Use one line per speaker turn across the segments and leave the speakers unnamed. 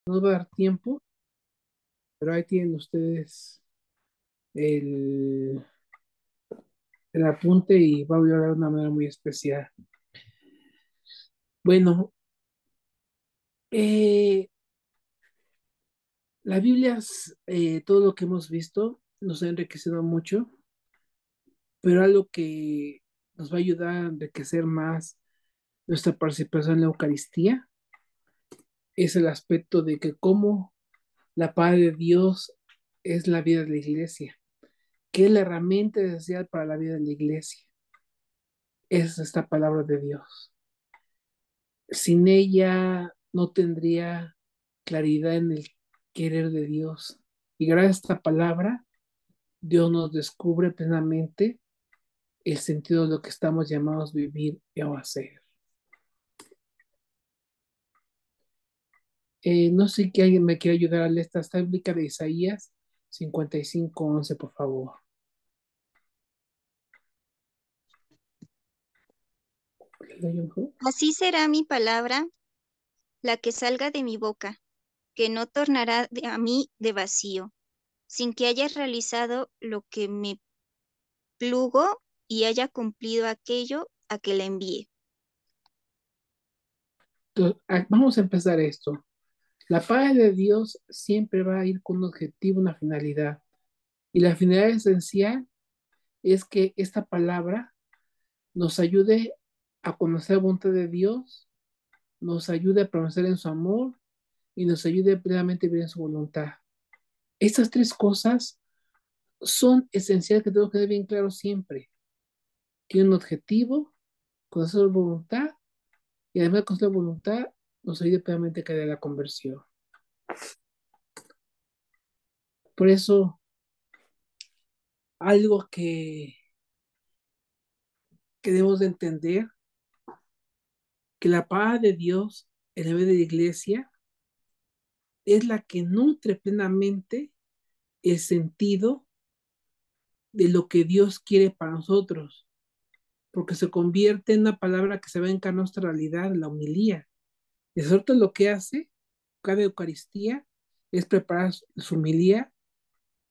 No va a dar tiempo, pero ahí tienen ustedes el, el apunte y va a hablar de una manera muy especial. Bueno, eh, la Biblia, todo lo que hemos visto, nos ha enriquecido mucho, pero algo que nos va a ayudar a enriquecer más nuestra participación en la Eucaristía es el aspecto de que cómo la paz de Dios es la vida de la iglesia, que es la herramienta esencial para la vida de la iglesia. Es esta palabra de Dios. Sin ella no tendría claridad en el querer de Dios. Y gracias a esta palabra, Dios nos descubre plenamente el sentido de lo que estamos llamados a vivir y a hacer. No sé que alguien me quiera ayudar a leer esta bíblica de Isaías 55:11, por favor. ¿Le doy un poco?
Así será mi palabra, la que salga de mi boca, que no tornará a mí de vacío, sin que haya realizado lo que me plugo y haya cumplido aquello a que la envié.
Entonces, vamos a empezar esto. La paz de Dios siempre va a ir con un objetivo, una finalidad. Y la finalidad esencial es que esta palabra nos ayude a conocer la voluntad de Dios, nos ayude a permanecer en su amor y nos ayude plenamente a vivir en su voluntad. Estas tres cosas son esenciales que tengo que tener bien claro siempre. Tiene un objetivo, conocer su voluntad y además de conocer la voluntad nos ayude plenamente a caer en la conversión. Por eso, algo que debemos de entender, que la paz de Dios en la vida de la iglesia es la que nutre plenamente el sentido de lo que Dios quiere para nosotros, porque se convierte en una palabra que se va a encarnar nuestra realidad, la humilía. Y eso es lo que hace cada Eucaristía, es preparar su humilía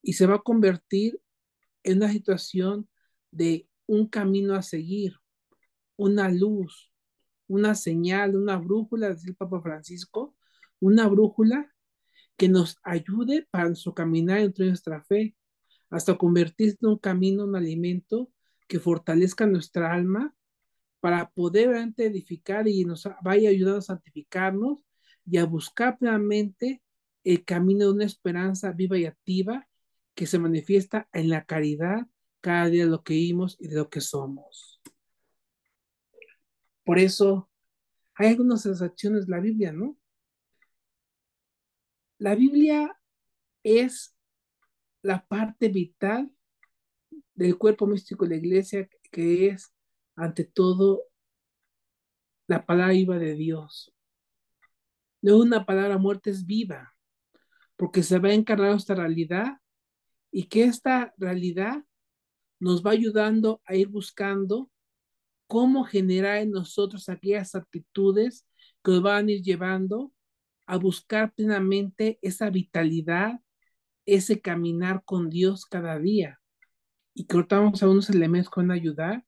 y se va a convertir en una situación de un camino a seguir, una luz, una señal, una brújula, decía el Papa Francisco, una brújula que nos ayude para nuestro caminar entre nuestra fe, hasta convertirse en un camino, un alimento que fortalezca nuestra alma para poder realmente edificar y nos vaya ayudando a santificarnos y a buscar plenamente el camino de una esperanza viva y activa que se manifiesta en la caridad cada día de lo que vimos y de lo que somos. Por eso hay algunas acciones de la Biblia, ¿no? La Biblia es la parte vital del cuerpo místico de la iglesia, que es, ante todo, la palabra viva de Dios. No es una palabra muerta, es viva, porque se va a encarnar esta realidad y que esta realidad nos va ayudando a ir buscando cómo generar en nosotros aquellas actitudes que nos van a ir llevando a buscar plenamente esa vitalidad, ese caminar con Dios cada día. Y que ahorita vamos a unos elementos que van a ayudar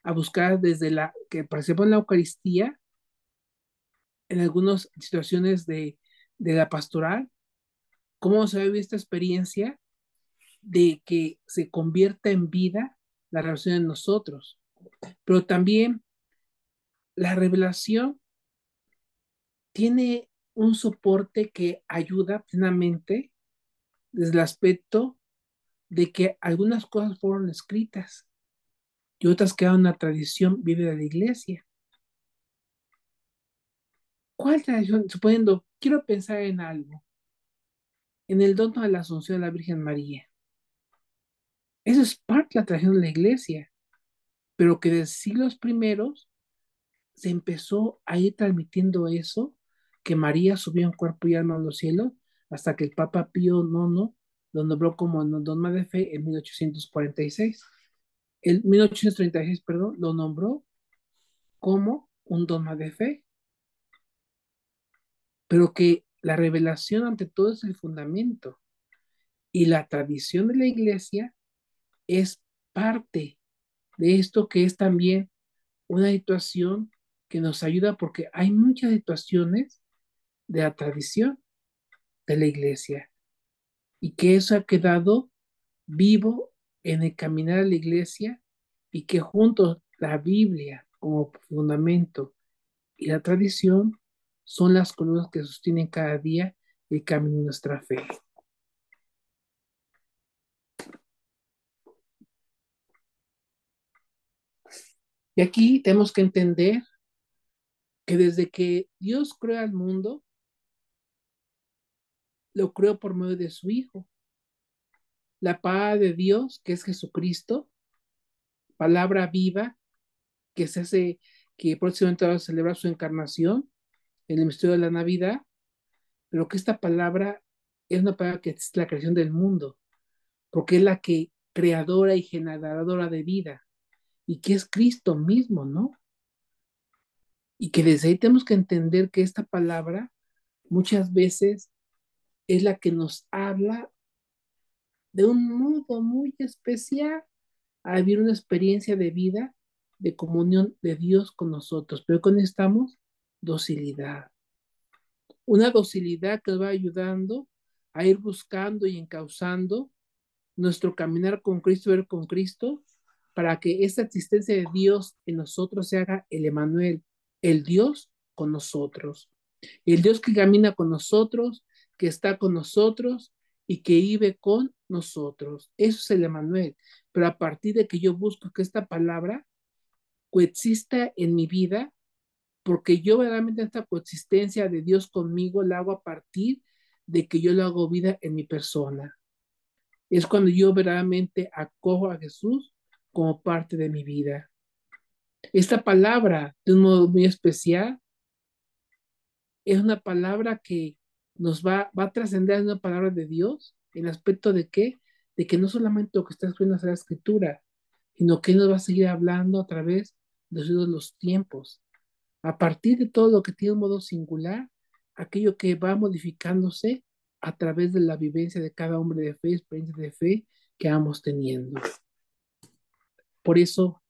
a buscar desde la, que participamos en la Eucaristía, en algunas situaciones de la pastoral, cómo se vive esta experiencia de que se convierta en vida la relación en nosotros. Pero también la revelación tiene un soporte que ayuda plenamente desde el aspecto de que algunas cosas fueron escritas y otras quedan en una tradición vive de la iglesia. ¿Cuál tradición? Suponiendo, quiero pensar en algo, en el don de la Asunción de la Virgen María. Eso es parte de la tradición de la iglesia, pero que desde siglos primeros se empezó a ir transmitiendo eso, que María subió en cuerpo y alma a los cielos, hasta que el Papa Pío IX lo nombró como dogma de fe en 1846. En 1836, perdón, lo nombró como un dogma de fe, pero que La revelación ante todo es el fundamento y la tradición de la iglesia es parte de esto que es también una situación que nos ayuda porque hay muchas situaciones de la tradición de la iglesia y que eso ha quedado vivo en el caminar a la iglesia y que juntos la Biblia como fundamento y la tradición son las columnas que sostienen cada día el camino de nuestra fe. Y aquí tenemos que entender que desde que Dios creó al mundo, lo creó por medio de su Hijo. La palabra de Dios, que es Jesucristo, palabra viva, que se hace, que próximamente va a celebrar su encarnación en el misterio de la Navidad, pero que esta palabra es una palabra que es la creación del mundo, porque es la que creadora y generadora de vida, y que es Cristo mismo, ¿no? Y que desde ahí tenemos que entender que esta palabra muchas veces es la que nos habla de un modo muy especial a vivir una experiencia de vida, de comunión de Dios con nosotros, pero con necesitamos docilidad. Una docilidad que nos va ayudando a ir buscando y encauzando nuestro caminar con Cristo, ver con Cristo, para que esta existencia de Dios en nosotros se haga el Emanuel, el Dios con nosotros. El Dios que camina con nosotros, que está con nosotros y que vive con nosotros. Eso es el Emanuel. Pero a partir de que yo busco que esta palabra coexista en mi vida, porque yo verdaderamente esta coexistencia de Dios conmigo la hago a partir de que yo lo hago vida en mi persona. Es cuando yo verdaderamente acojo a Jesús como parte de mi vida. Esta palabra, de un modo muy especial, es una palabra que va a trascender, una palabra de Dios, en el aspecto de que, no solamente lo que está escrito en la escritura, sino que nos va a seguir hablando a través de los tiempos, a partir de todo lo que tiene un modo singular, aquello que va modificándose a través de la vivencia de cada hombre de fe, experiencia de fe que vamos teniendo. Por eso,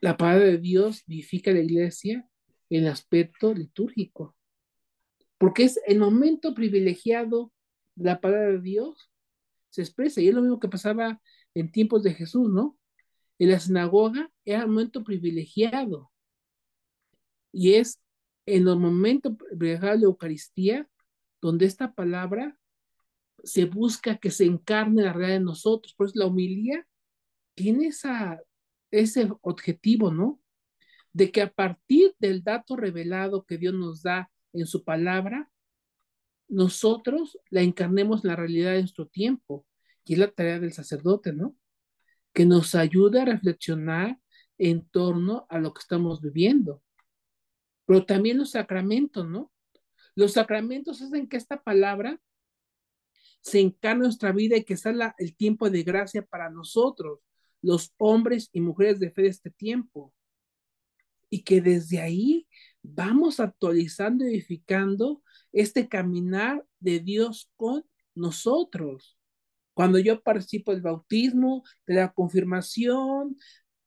la palabra de Dios vivifica la iglesia en el aspecto litúrgico, porque es el momento privilegiado de la palabra de Dios, se expresa, y es lo mismo que pasaba en tiempos de Jesús, ¿no? En la sinagoga era un momento privilegiado, y es en los momentos privilegiados de la Eucaristía donde esta palabra se busca que se encarne la realidad de nosotros. Por eso la homilía tiene ese objetivo, ¿no? De que a partir del dato revelado que Dios nos da en su palabra, nosotros la encarnemos en la realidad de nuestro tiempo. Y es la tarea del sacerdote, ¿no? Que nos ayude a reflexionar en torno a lo que estamos viviendo. Pero también los sacramentos, ¿no? Los sacramentos hacen que esta palabra se encarne en nuestra vida y que sea el tiempo de gracia para nosotros, los hombres y mujeres de fe de este tiempo. Y que desde ahí vamos actualizando y edificando este caminar de Dios con nosotros. Cuando yo participo del bautismo, de la confirmación,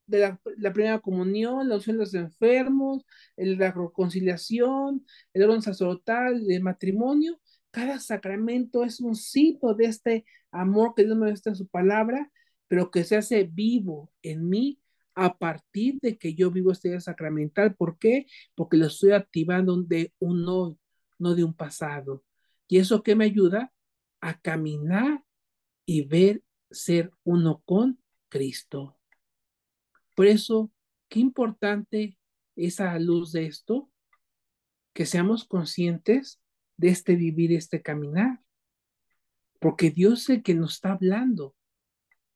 de la primera comunión, la unción de los enfermos, la reconciliación, el orden sacerdotal, el matrimonio, cada sacramento es un signo de este amor que Dios me muestra en su palabra, pero que se hace vivo en mí a partir de que yo vivo este día sacramental. ¿Por qué? Porque lo estoy activando de un hoy, no de un pasado. Y eso que me ayuda a caminar y ver ser uno con Cristo. Por eso, qué importante es a la luz de esto, que seamos conscientes de este vivir, este caminar, porque Dios es el que nos está hablando,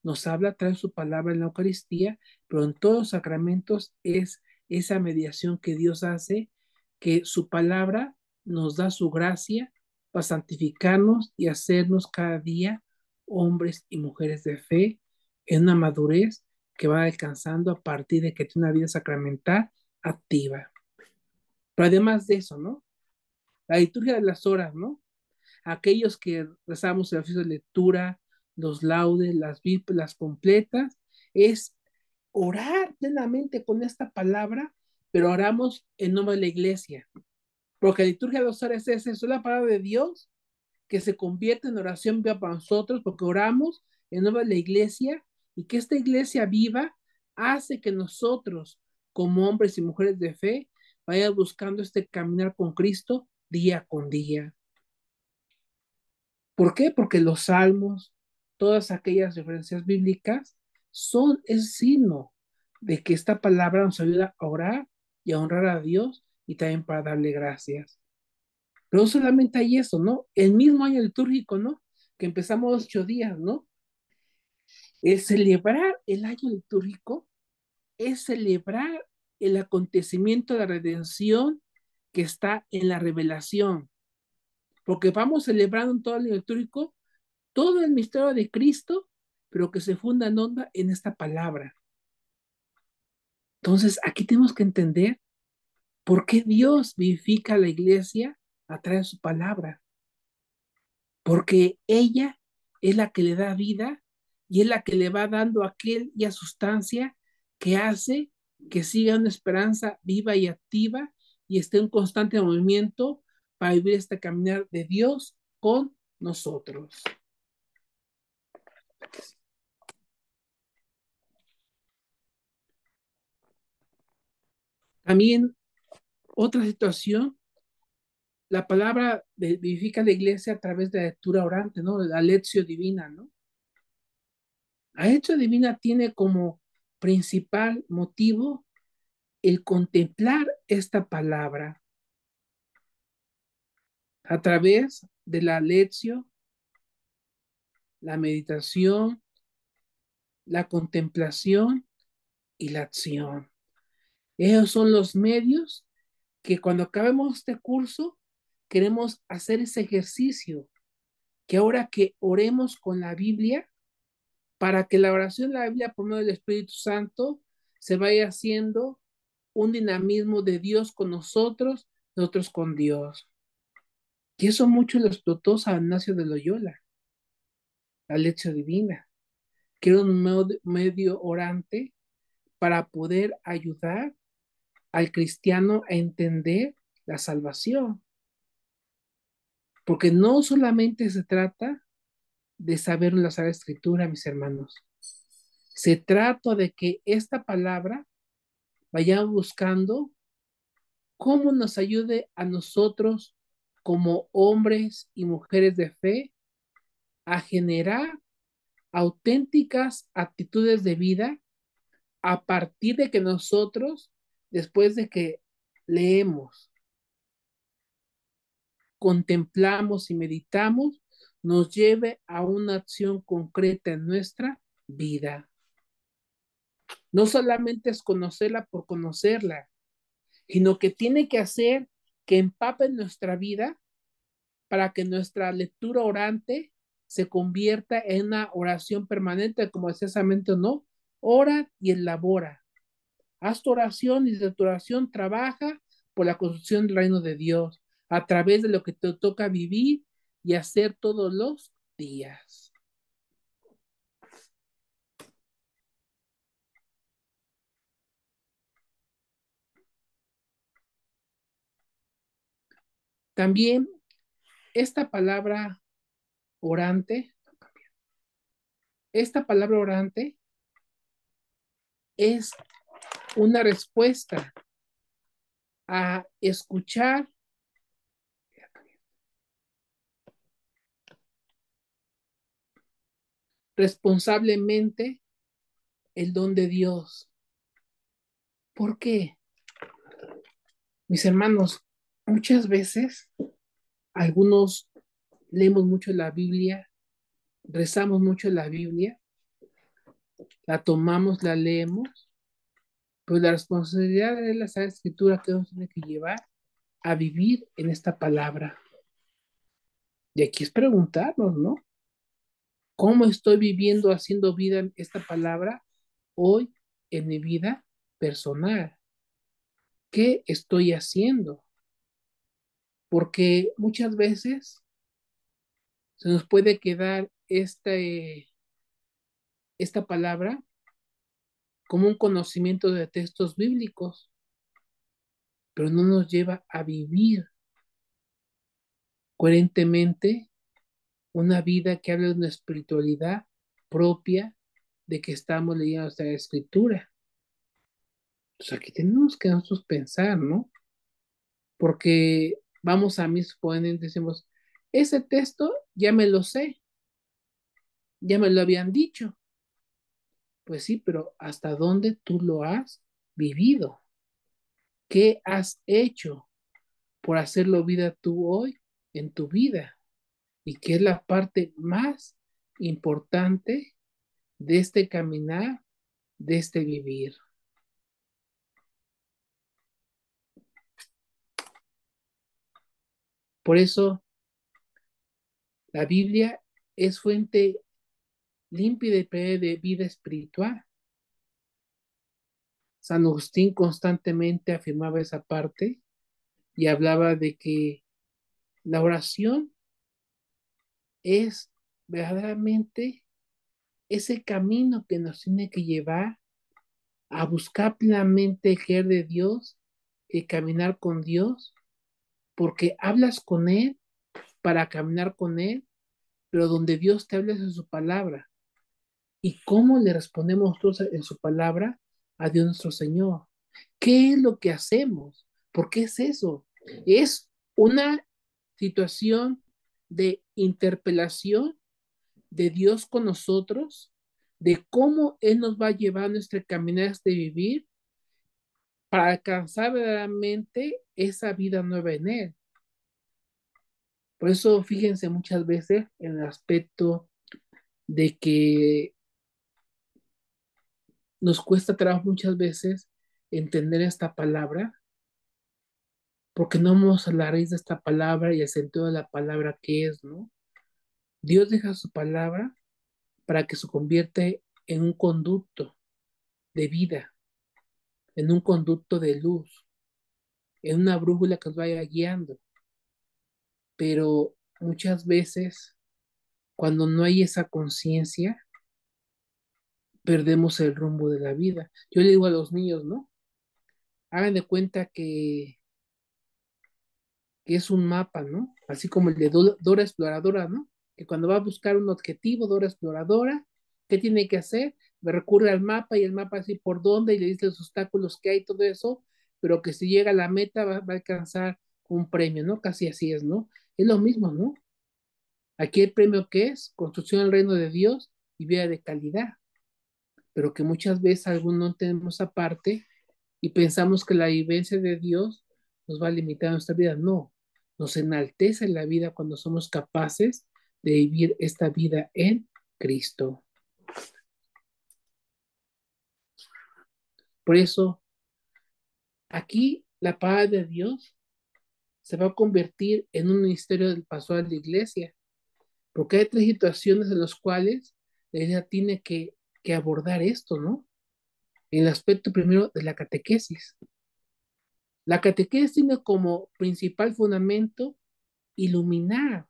nos habla a través de su palabra en la Eucaristía, pero en todos los sacramentos es esa mediación que Dios hace, que su palabra nos da su gracia para santificarnos y hacernos cada día hombres y mujeres de fe en una madurez que va alcanzando a partir de que tiene una vida sacramental activa. Pero además de eso, ¿no? La liturgia de las horas, ¿no? Aquellos que rezamos el oficio de lectura, los laudes, las vísperas completas, es orar plenamente con esta palabra, pero oramos en nombre de la iglesia. Porque la liturgia de las horas es eso, es la palabra de Dios que se convierte en oración viva para nosotros, porque oramos en nombre de la iglesia y que esta iglesia viva hace que nosotros, como hombres y mujeres de fe, vayamos buscando este caminar con Cristo día con día. ¿Por qué? Porque los salmos, todas aquellas referencias bíblicas, son el signo de que esta palabra nos ayuda a orar y a honrar a Dios y también para darle gracias. Pero no solamente hay eso, ¿no? El mismo año litúrgico, ¿no? Que empezamos 8 días, ¿no? El celebrar el año litúrgico es celebrar el acontecimiento de la redención que está en la revelación, porque vamos celebrando en todo el año litúrgico todo el misterio de Cristo, pero que se funda en onda en esta palabra. Entonces, aquí tenemos que entender por qué Dios vivifica a la iglesia a través de su palabra. Porque ella es la que le da vida y es la que le va dando aquella sustancia que hace que siga una esperanza viva y activa y esté en constante movimiento para vivir este caminar de Dios con nosotros. También otra situación, la palabra vivifica la iglesia a través de la lectura orante, ¿no? La lección divina, ¿no? La lección divina tiene como principal motivo el contemplar esta palabra a través de la lección, la meditación, la contemplación y la acción. Esos son los medios que cuando acabemos este curso queremos hacer ese ejercicio, que ahora que oremos con la Biblia, para que la oración de la Biblia por medio del Espíritu Santo se vaya haciendo un dinamismo de Dios con nosotros, nosotros con Dios. Y eso mucho lo explotó San Ignacio de Loyola, la lección divina, que era un medio orante para poder ayudar al cristiano a entender la salvación. Porque no solamente se trata de saber la Sagrada Escritura, mis hermanos. Se trata de que esta palabra vayamos buscando cómo nos ayude a nosotros como hombres y mujeres de fe a generar auténticas actitudes de vida a partir de que nosotros, después de que leemos, contemplamos y meditamos, nos lleve a una acción concreta en nuestra vida. No solamente es conocerla por conocerla, sino que tiene que hacer que empape nuestra vida para que nuestra lectura orante se convierta en una oración permanente, como decía Samantha, ¿no? Ora y elabora. Haz tu oración y de tu oración trabaja por la construcción del reino de Dios a través de lo que te toca vivir y hacer todos los días. También orante, esta palabra orante es una respuesta a escuchar responsablemente el don de Dios. ¿Por qué? Mis hermanos, muchas veces algunos leemos mucho la Biblia, rezamos mucho la Biblia, la tomamos, la leemos, pues la responsabilidad de la Sagrada Escritura que nos tiene que llevar a vivir en esta palabra. Y aquí es preguntarnos, ¿no? ¿Cómo estoy viviendo, haciendo vida en esta palabra hoy en mi vida personal? ¿Qué estoy haciendo? porque muchas veces se nos puede quedar esta palabra como un conocimiento de textos bíblicos, pero no nos lleva a vivir coherentemente una vida que habla de una espiritualidad propia de que estamos leyendo esta escritura. Pues aquí tenemos que nosotros pensar, ¿no? Porque vamos a mis ponentes, decimos, ese texto ya me lo sé, ya me lo habían dicho. Pues sí, pero ¿hasta dónde tú lo has vivido? ¿Qué has hecho por hacerlo vida tú hoy en tu vida? Y qué es la parte más importante de este caminar, de este vivir. Por eso la Biblia es fuente límpida y pura de vida espiritual. San Agustín constantemente afirmaba esa parte y hablaba de que la oración es verdaderamente ese camino que nos tiene que llevar a buscar plenamente el querer de Dios y caminar con Dios, porque hablas con Él para caminar con Él, pero donde Dios te habla es en su palabra. ¿Y cómo le respondemos nosotros en su palabra a Dios nuestro Señor? ¿Qué es lo que hacemos? ¿Por qué es eso? Es una situación de interpelación de Dios con nosotros, de cómo Él nos va a llevar nuestro caminar de vivir para alcanzar verdaderamente esa vida nueva en Él. Por eso fíjense muchas veces en el aspecto de que nos cuesta trabajo muchas veces entender esta palabra, porque no vamos a la raíz de esta palabra y el sentido de la palabra que es, ¿no? Dios deja su palabra para que se convierte en un conducto de vida, en un conducto de luz, en una brújula que nos vaya guiando. Pero muchas veces, cuando no hay esa conciencia, perdemos el rumbo de la vida. Yo le digo a los niños, ¿no? Hagan de cuenta que es un mapa, ¿no? Así como el de Dora Exploradora, ¿no? Que cuando va a buscar un objetivo, Dora Exploradora, ¿qué tiene que hacer? Recurre al mapa y el mapa así por dónde y le dice los obstáculos que hay, todo eso, pero que si llega a la meta va a alcanzar un premio, ¿no? Casi así es, ¿no? Es lo mismo, ¿no? Aquí el premio que es construcción del reino de Dios y vida de calidad, pero que muchas veces algunos no tenemos aparte y pensamos que la vivencia de Dios nos va a limitar nuestra vida. No, nos enaltece la vida cuando somos capaces de vivir esta vida en Cristo. Por eso, aquí la paz de Dios se va a convertir en un ministerio del pastoral de la iglesia, porque hay tres situaciones en las cuales la iglesia tiene que abordar esto, ¿no? En el aspecto primero de la catequesis. La catequesis tiene como principal fundamento iluminar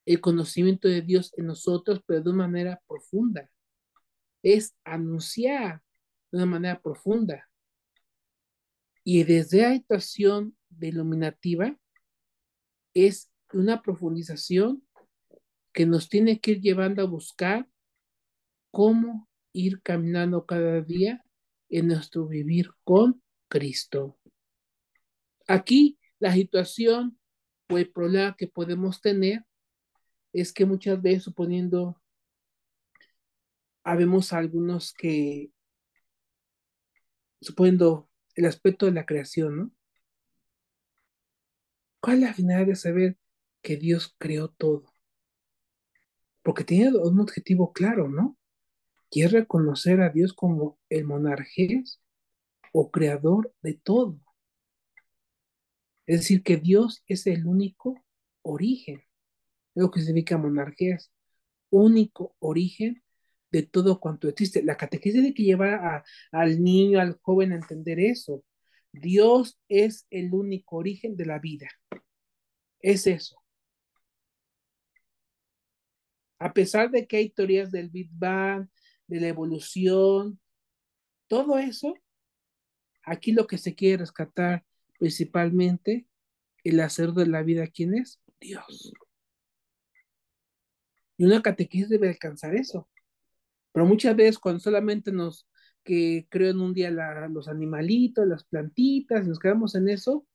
el conocimiento de Dios en nosotros, pero de una manera profunda. Es anunciar de una manera profunda. Y desde la actuación de iluminativa es una profundización que nos tiene que ir llevando a buscar cómo ir caminando cada día en nuestro vivir con Cristo. Aquí la situación o el problema que podemos tener es que muchas veces, suponiendo, habemos algunos que, suponiendo el aspecto de la creación, ¿no? ¿Cuál es la finalidad de saber que Dios creó todo? Porque tiene un objetivo claro, ¿no? Y es reconocer a Dios como el monarqués o creador de todo. Es decir, que Dios es el único origen. Es lo que significa monarqués, único origen de todo cuanto existe. La catequesis tiene que llevar al niño, al joven a entender eso, Dios es el único origen de la vida. Es eso. A pesar de que hay teorías del Big Bang, de la evolución, todo eso, aquí lo que se quiere rescatar principalmente, el hacer de la vida, ¿quién es? Dios. Y una catequesis debe alcanzar eso. Pero muchas veces cuando solamente que creo en un día los animalitos, las plantitas, nos quedamos en eso,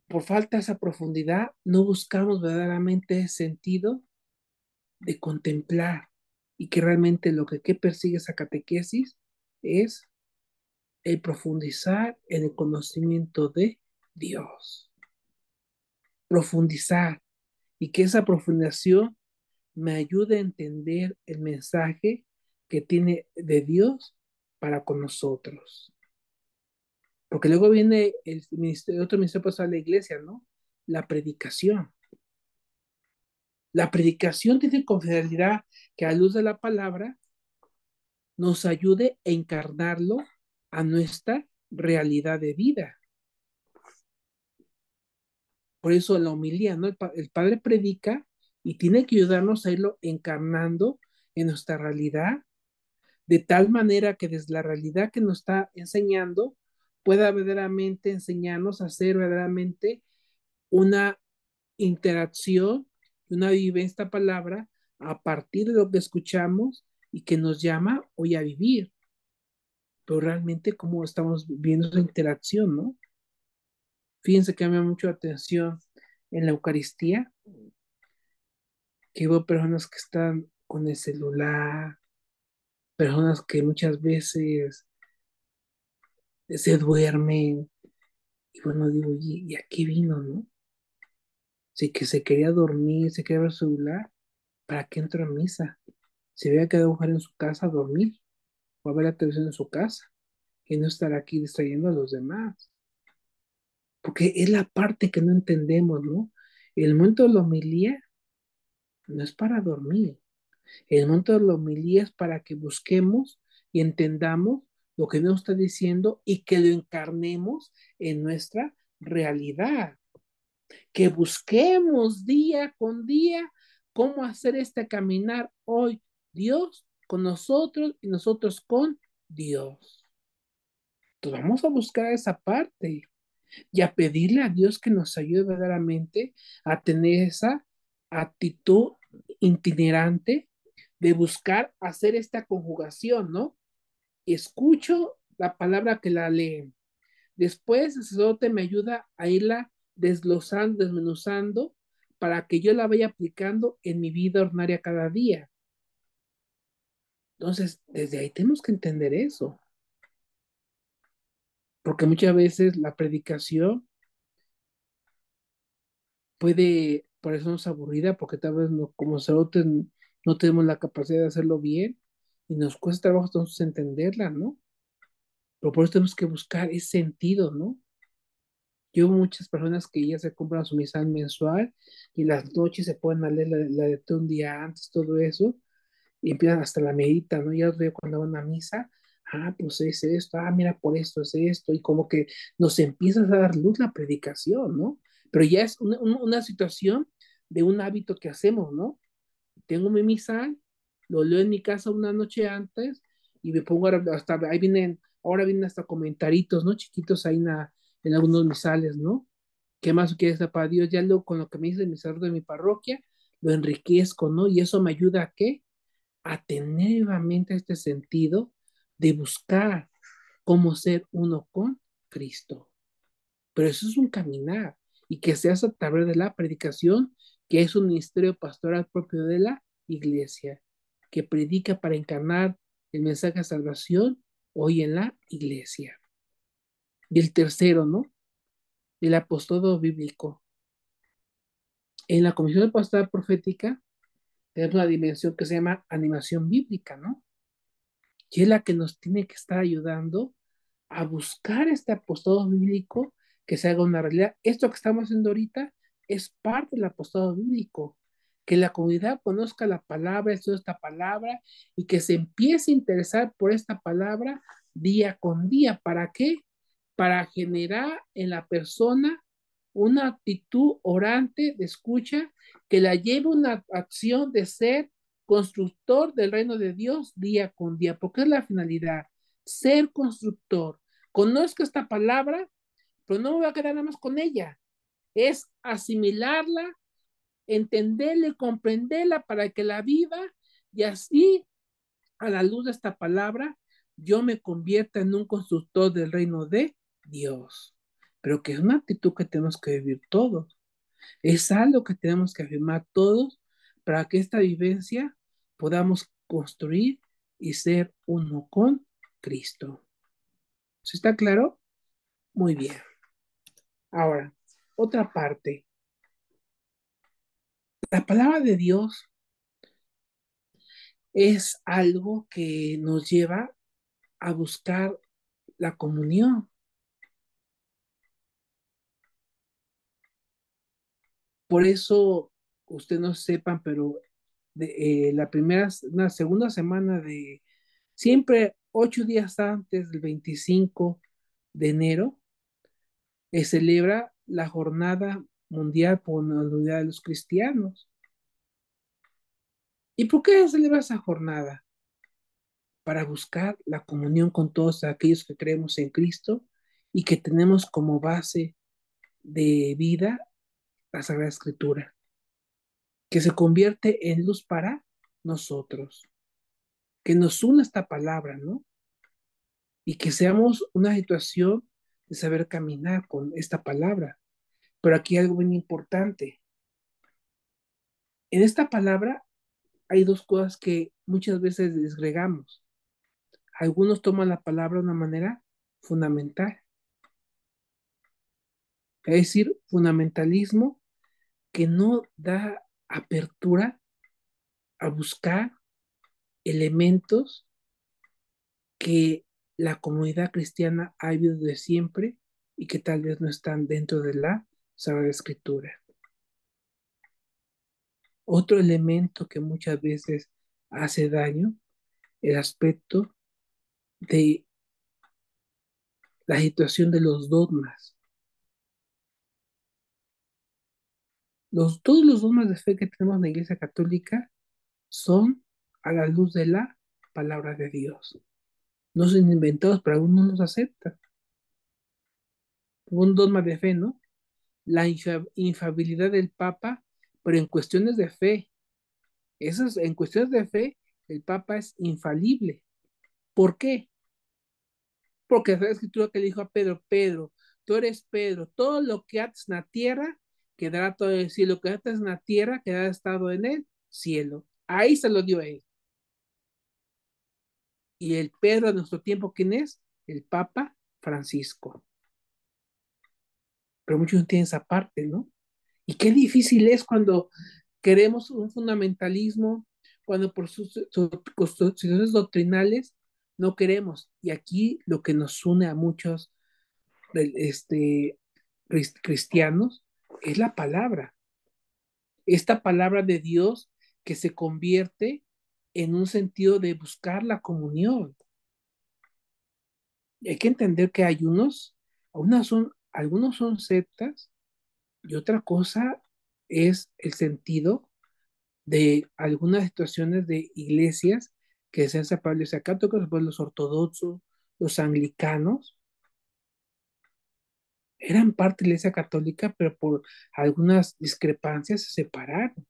por falta de esa profundidad, no buscamos verdaderamente ese sentido de contemplar y que realmente que persigue esa catequesis es el profundizar en el conocimiento de Dios. Profundizar y que esa profundización me ayude a entender el mensaje que tiene de Dios para con nosotros. Porque luego viene otro ministerio pasado de la iglesia, ¿no? La predicación. La predicación tiene con fidelidad que a luz de la palabra nos ayude a encarnarlo a nuestra realidad de vida. Por eso la homilía, ¿no? El Padre predica y tiene que ayudarnos a irlo encarnando en nuestra realidad, de tal manera que desde la realidad que nos está enseñando, pueda verdaderamente enseñarnos a hacer verdaderamente una interacción, una vivencia esta palabra a partir de lo que escuchamos y que nos llama hoy a vivir. Pero realmente cómo estamos viendo esa interacción, ¿no? Fíjense que me llama mucho la atención en la Eucaristía, que veo personas que están con el celular, personas que muchas veces se duermen, y bueno, digo, ¿y a qué vino, no? Si que se quería dormir, se quería ver el celular, ¿para qué entró a misa? Se había quedado mujer en su casa a dormir, o a ver la televisión en su casa, y no estar aquí distrayendo a los demás. Porque es la parte que no entendemos, ¿no? El momento de la homilía no es para dormir. El momento de la homilía es para que busquemos y entendamos lo que Dios está diciendo y que lo encarnemos en nuestra realidad. Que busquemos día con día cómo hacer este caminar hoy. Dios con nosotros y nosotros con Dios. Entonces vamos a buscar esa parte y a pedirle a Dios que nos ayude verdaderamente a tener esa actitud itinerante de buscar hacer esta conjugación, ¿no? Escucho la palabra que la leen. Después el sacerdote me ayuda a irla desglosando, desmenuzando, para que yo la vaya aplicando en mi vida ordinaria cada día. Entonces, desde ahí tenemos que entender eso, porque muchas veces la predicación puede parecernos aburrida porque tal vez no, como sacerdotes no tenemos la capacidad de hacerlo bien y nos cuesta trabajo entonces entenderla, ¿no? Pero por eso tenemos que buscar ese sentido, ¿no? Yo veo muchas personas que ya se compran su misal mensual y las noches se pueden a leer la de un día antes, todo eso, y empiezan hasta la medita, ¿no? Ya cuando van a misa, pues es esto, mira, por esto es esto, y como que nos empieza a dar luz la predicación, ¿no? Pero ya es una situación de un hábito que hacemos, ¿no? Tengo mi misal, lo leo en mi casa una noche antes y me pongo hasta, ahora vienen hasta comentaritos, ¿no? Chiquitos ahí en algunos misales, ¿no? ¿Qué más quieres para Dios? Ya lo, con lo que me dice el misal de mi parroquia, lo enriquezco, ¿no? Y eso me ayuda a qué? A tener nuevamente este sentido de buscar cómo ser uno con Cristo. Pero eso es un caminar y que se hace a través de la predicación, que es un ministerio pastoral propio de la iglesia, que predica para encarnar el mensaje de salvación hoy en la iglesia. Y el tercero, ¿no? El apostolado bíblico. En la Comisión de Pastoral Profética tenemos una dimensión que se llama animación bíblica, ¿no? Y es la que nos tiene que estar ayudando a buscar este apostolado bíblico que se haga una realidad. Esto que estamos haciendo ahorita es parte del apostolado bíblico, que la comunidad conozca la palabra, estudie esta palabra y que se empiece a interesar por esta palabra día con día. ¿Para qué? para generar en la persona una actitud orante de escucha que la lleve a una acción de ser constructor del reino de Dios día con día, porque es la finalidad, ser constructor. Conozco esta palabra, pero no me voy a quedar nada más con ella, es asimilarla, entenderla y comprenderla para que la viva y así, a la luz de esta palabra, yo me convierta en un constructor del reino de Dios. Pero que es una actitud que tenemos que vivir todos. Es algo que tenemos que afirmar todos para que esta vivencia podamos construir y ser uno con Cristo. ¿Sí está claro? Muy bien. Ahora, otra parte. La palabra de Dios es algo que nos lleva a buscar la comunión. Por eso, ustedes no sepan, pero una segunda semana de, siempre 8 días antes del 25 de enero, celebra la Jornada Mundial por la Unidad de los Cristianos. ¿Y por qué se celebra esa jornada? Para buscar la comunión con todos aquellos que creemos en Cristo y que tenemos como base de vida la Sagrada Escritura, que se convierte en luz para nosotros, que nos una esta palabra, ¿no? Y que seamos una situación de saber caminar con esta palabra. Pero aquí hay algo bien importante. En esta palabra hay dos cosas que muchas veces desgregamos. Algunos toman la palabra de una manera fundamental, es decir, fundamentalismo que no da apertura a buscar elementos que la comunidad cristiana ha vivido de siempre y que tal vez no están dentro de la Sagrada Escritura. Otro elemento que muchas veces hace daño, el aspecto de la situación de los dogmas. Todos los dogmas de fe que tenemos en la Iglesia Católica son a la luz de la palabra de Dios. No son inventados, pero algunos los aceptan. Un dogma de fe, ¿no? La infabilidad del Papa, pero en cuestiones de fe. En cuestiones de fe, el Papa es infalible. ¿Por qué? Porque es la escritura que le dijo a Pedro, Pedro, tú eres Pedro, todo lo que ates en la tierra quedará todo en el cielo, lo que ates en la tierra quedará estado en el cielo. Ahí se lo dio a él. Y el Pedro de nuestro tiempo, ¿quién es? El Papa Francisco. Pero muchos no tienen esa parte, ¿no? Y qué difícil es cuando queremos un fundamentalismo, cuando por sus constituciones doctrinales no queremos. Y aquí lo que nos une a muchos este, cristianos es la palabra. Esta palabra de Dios que se convierte en un sentido de buscar la comunión. Y hay que entender que hay algunos son sectas y otra cosa es el sentido de algunas situaciones de iglesias que sean separables a católicos, pues los ortodoxos, los anglicanos, eran parte de la iglesia católica, pero por algunas discrepancias se separaron.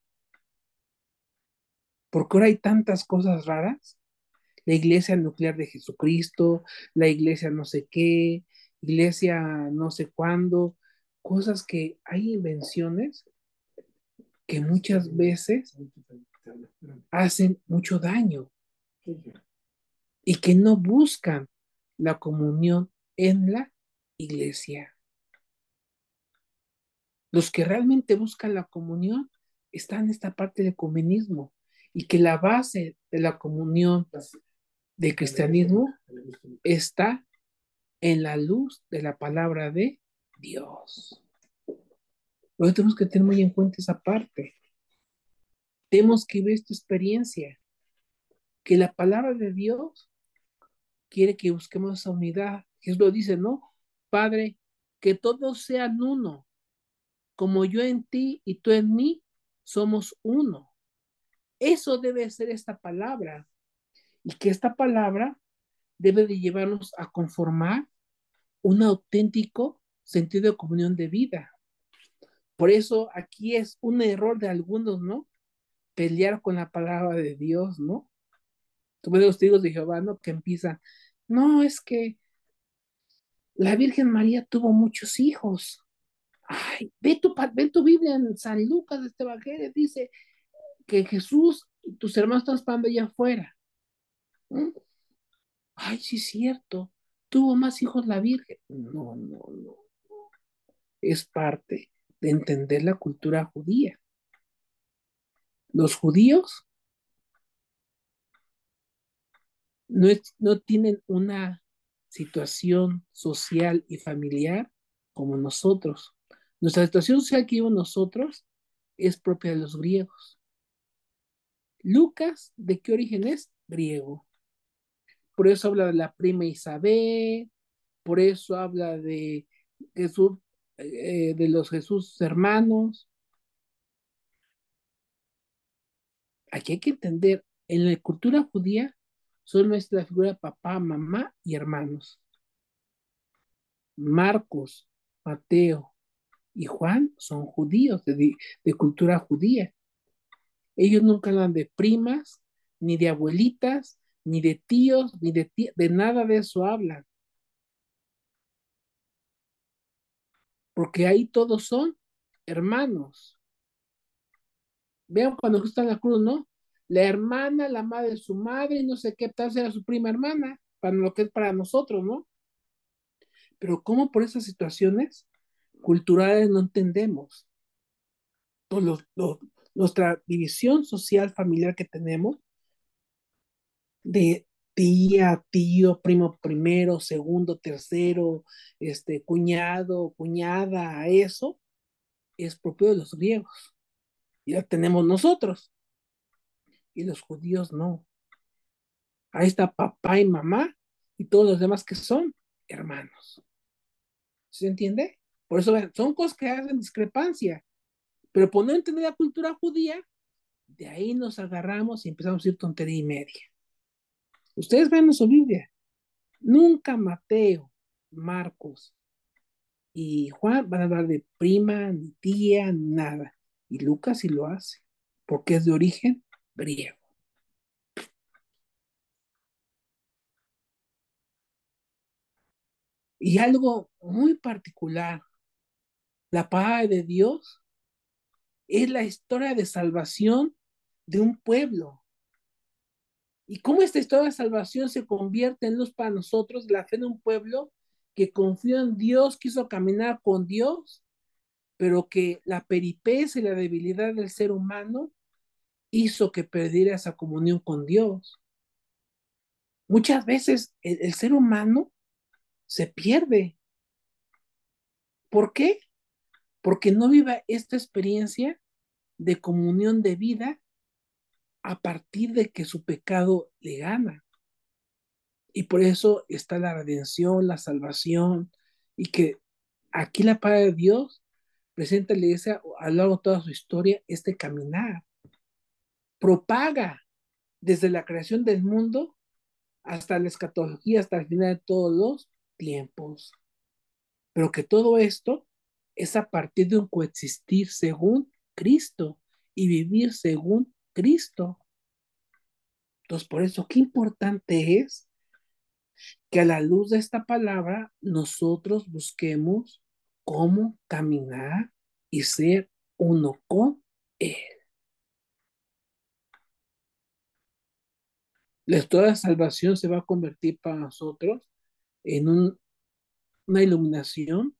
Porque ahora hay tantas cosas raras, la iglesia nuclear de Jesucristo, la iglesia no sé qué, iglesia no sé cuándo, cosas que hay invenciones que muchas veces hacen mucho daño y que no buscan la comunión en la iglesia. Los que realmente buscan la comunión están en esta parte del ecumenismo y que la base de la comunión del cristianismo está en la luz de la palabra de Dios. Por eso tenemos que tener muy en cuenta esa parte. Tenemos que ver esta experiencia, que la palabra de Dios quiere que busquemos esa unidad. Jesús lo dice, ¿no? Padre, que todos sean uno, como yo en ti y tú en mí, somos uno. Eso debe ser esta palabra, y que esta palabra debe de llevarnos a conformar un auténtico sentido de comunión de vida. Por eso aquí es un error de algunos, ¿no? Pelear con la palabra de Dios, ¿no? Tú ves los testigos de Jehová, ¿no? Que empiezan, no, es que la Virgen María tuvo muchos hijos. Ay, ve tu Biblia en San Lucas, de este evangelio, dice que Jesús y tus hermanos están esperando allá afuera. ¿Mm? Ay, sí es cierto, tuvo más hijos la Virgen. No, no, no. Es parte de entender la cultura judía. Los judíos no tienen una situación social y familiar como nosotros. Nuestra situación social que vivimos nosotros es propia de los griegos. Lucas, ¿de qué origen es? Griego. Por eso habla de la prima Isabel, por eso habla de Jesús, de los Jesús hermanos. Aquí hay que entender, en la cultura judía solo es la figura de papá, mamá y hermanos. Marcos, Mateo y Juan son judíos de cultura judía. Ellos nunca hablan de primas, ni de abuelitas, ni de tíos, ni de nada de eso hablan, porque ahí todos son hermanos. Vean cuando Jesús está en la cruz, ¿no? La hermana, la madre de su madre, y no sé qué tal sea su prima hermana, para lo que es para nosotros, ¿no? Pero ¿cómo por esas situaciones culturales no entendemos todo nuestra división social familiar que tenemos de tía, tío, primo primero, segundo, tercero, cuñado, cuñada, eso es propio de los griegos. Y la tenemos nosotros. Y los judíos no. Ahí está papá y mamá y todos los demás que son hermanos. ¿Se entiende? Por eso son cosas que hacen discrepancia. Pero por no entender la cultura judía, de ahí nos agarramos y empezamos a ir tontería y media. Ustedes ven en su Biblia. Nunca Mateo, Marcos y Juan van a hablar de prima, ni tía, ni nada. Y Lucas sí lo hace, porque es de origen griego. Y algo muy particular, la palabra de Dios es la historia de salvación de un pueblo. Y cómo esta historia de salvación se convierte en luz para nosotros, la fe de un pueblo que confió en Dios, quiso caminar con Dios, pero que la peripecia y la debilidad del ser humano hizo que perdiera esa comunión con Dios. Muchas veces el ser humano se pierde. ¿Por qué? Porque no vive esta experiencia de comunión de vida a partir de que su pecado le gana. Y por eso está la redención, la salvación, y que aquí la palabra de Dios presenta a la iglesia a lo largo de toda su historia este caminar. Propaga desde la creación del mundo hasta la escatología, hasta el final de todos los tiempos. Pero que todo esto es a partir de un coexistir según Cristo y vivir según Cristo. Entonces, por eso, qué importante es que a la luz de esta palabra nosotros busquemos cómo caminar y ser uno con Él. La historia de salvación se va a convertir para nosotros en una iluminación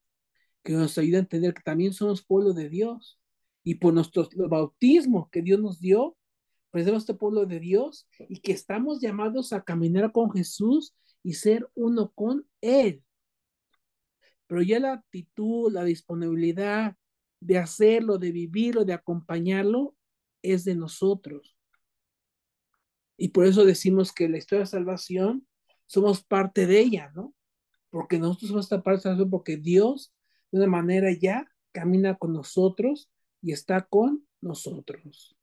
que nos ayuda a entender que también somos pueblo de Dios y por nuestro bautismo que Dios nos dio, presentamos este pueblo de Dios y que estamos llamados a caminar con Jesús y ser uno con Él. Pero ya la actitud, la disponibilidad de hacerlo, de vivirlo, de acompañarlo, es de nosotros. Y por eso decimos que la historia de salvación somos parte de ella, ¿no? porque nosotros somos esta parte de salvación, porque Dios de una manera ya camina con nosotros y está con nosotros.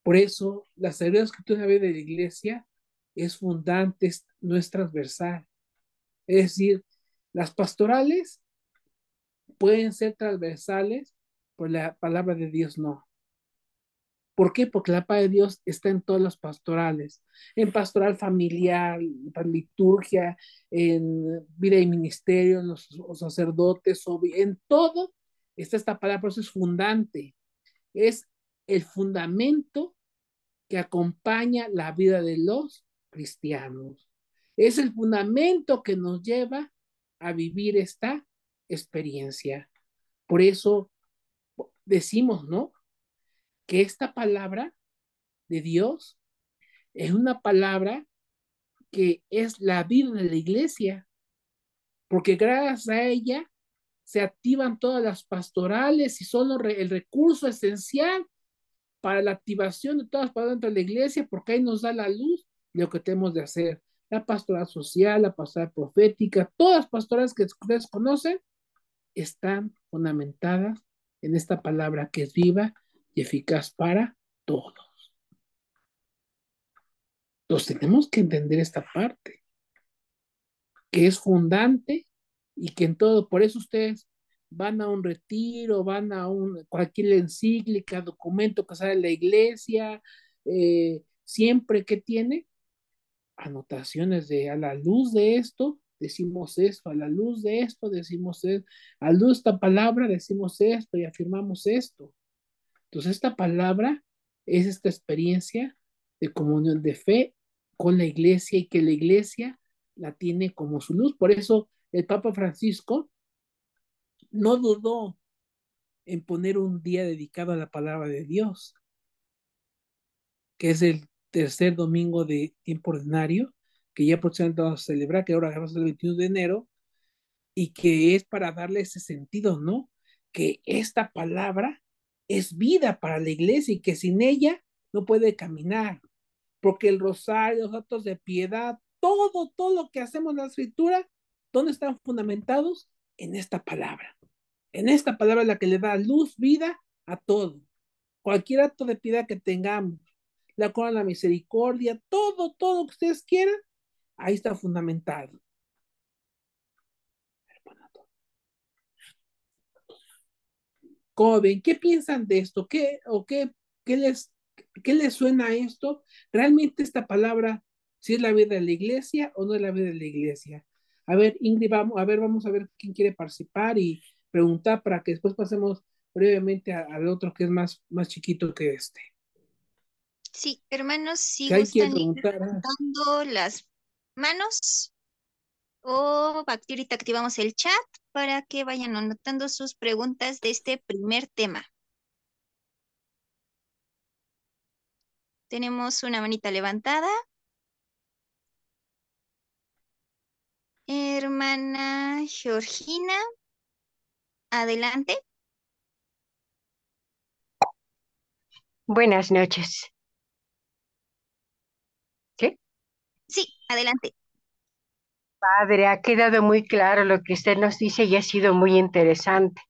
Por eso, la Sagrada Escritura de la iglesia es fundante, no es transversal. Es decir, las pastorales pueden ser transversales, pero la palabra de Dios no. ¿Por qué? Porque la palabra de Dios está en todas las pastorales, en pastoral familiar, en liturgia, en vida y ministerio, en los sacerdotes, en todo está esta palabra, por eso es fundante, es el fundamento que acompaña la vida de los cristianos. Es el fundamento que nos lleva a vivir esta experiencia. Por eso decimos, ¿no? Que esta palabra de Dios es una palabra que es la vida de la iglesia, porque gracias a ella se activan todas las pastorales y son el recurso esencial para la activación de todas las palabras dentro de la iglesia, porque ahí nos da la luz de lo que tenemos de hacer. La pastoral social, la pastoral profética, todas las pastorales que ustedes conocen están fundamentadas en esta palabra que es viva y eficaz para todos. Entonces tenemos que entender esta parte, que es fundante y que en todo, por eso ustedes van a un retiro, van a cualquier encíclica, documento que sale de la iglesia, siempre que tiene anotaciones de a la luz de esto, decimos esto, a la luz de esto, decimos esto, a la luz de esta palabra, decimos esto y afirmamos esto. Entonces, esta palabra es esta experiencia de comunión de fe con la iglesia y que la iglesia la tiene como su luz. Por eso el Papa Francisco no dudó en poner un día dedicado a la palabra de Dios, que es el tercer domingo de tiempo ordinario, que ya próximamente vamos a celebrar, que ahora vamos el 21 de enero, y que es para darle ese sentido, ¿no? Que esta palabra es vida para la iglesia y que sin ella no puede caminar, porque el rosario, los actos de piedad, todo lo que hacemos en la escritura, ¿dónde están fundamentados? En esta palabra. En esta palabra es la que le da luz, vida a todo. Cualquier acto de piedad que tengamos, la corona de la misericordia, todo lo que ustedes quieran, ahí está fundamentado. ¿Cómo ven? ¿Qué piensan de esto? ¿Qué les, ¿Qué les suena a esto? ¿Realmente esta palabra si es la vida de la iglesia o no es la vida de la iglesia? A ver, Ingrid, vamos a ver quién quiere participar y preguntar para que después pasemos brevemente al otro que es más chiquito que este.
Sí, hermanos, si
Si alguien quiere
gustan ir
preguntar,
levantando las manos o ahorita activamos el chat para que vayan anotando sus preguntas de este primer tema. Tenemos una manita levantada. Hermana Georgina, adelante.
Buenas noches. ¿Qué?
Sí, adelante.
Padre, ha quedado muy claro lo que usted nos dice y ha sido muy interesante.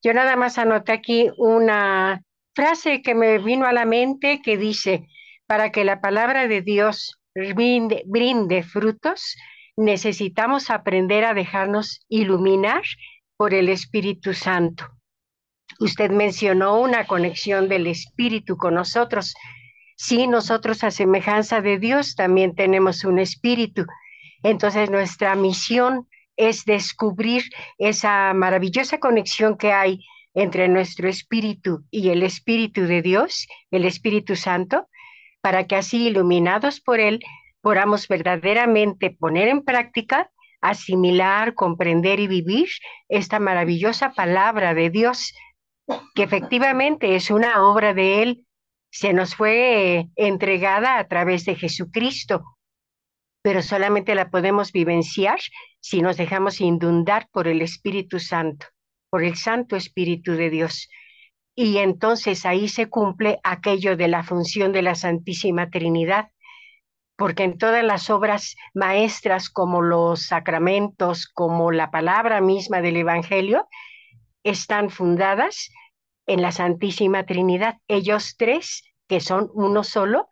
Yo nada más anoté aquí una frase que me vino a la mente que dice, para que la palabra de Dios brinde frutos, necesitamos aprender a dejarnos iluminar por el Espíritu Santo. Usted mencionó una conexión del Espíritu con nosotros. Sí, nosotros a semejanza de Dios también tenemos un espíritu. Entonces nuestra misión es descubrir esa maravillosa conexión que hay entre nuestro espíritu y el Espíritu de Dios, el Espíritu Santo, para que así, iluminados por Él, podamos verdaderamente poner en práctica, asimilar, comprender y vivir esta maravillosa palabra de Dios, que efectivamente es una obra de Él, se nos fue entregada a través de Jesucristo, pero solamente la podemos vivenciar si nos dejamos inundar por el Espíritu Santo, por el Santo Espíritu de Dios. Y entonces ahí se cumple aquello de la función de la Santísima Trinidad, porque en todas las obras maestras, como los sacramentos, como la palabra misma del Evangelio, están fundadas en la Santísima Trinidad. Ellos tres, que son uno solo,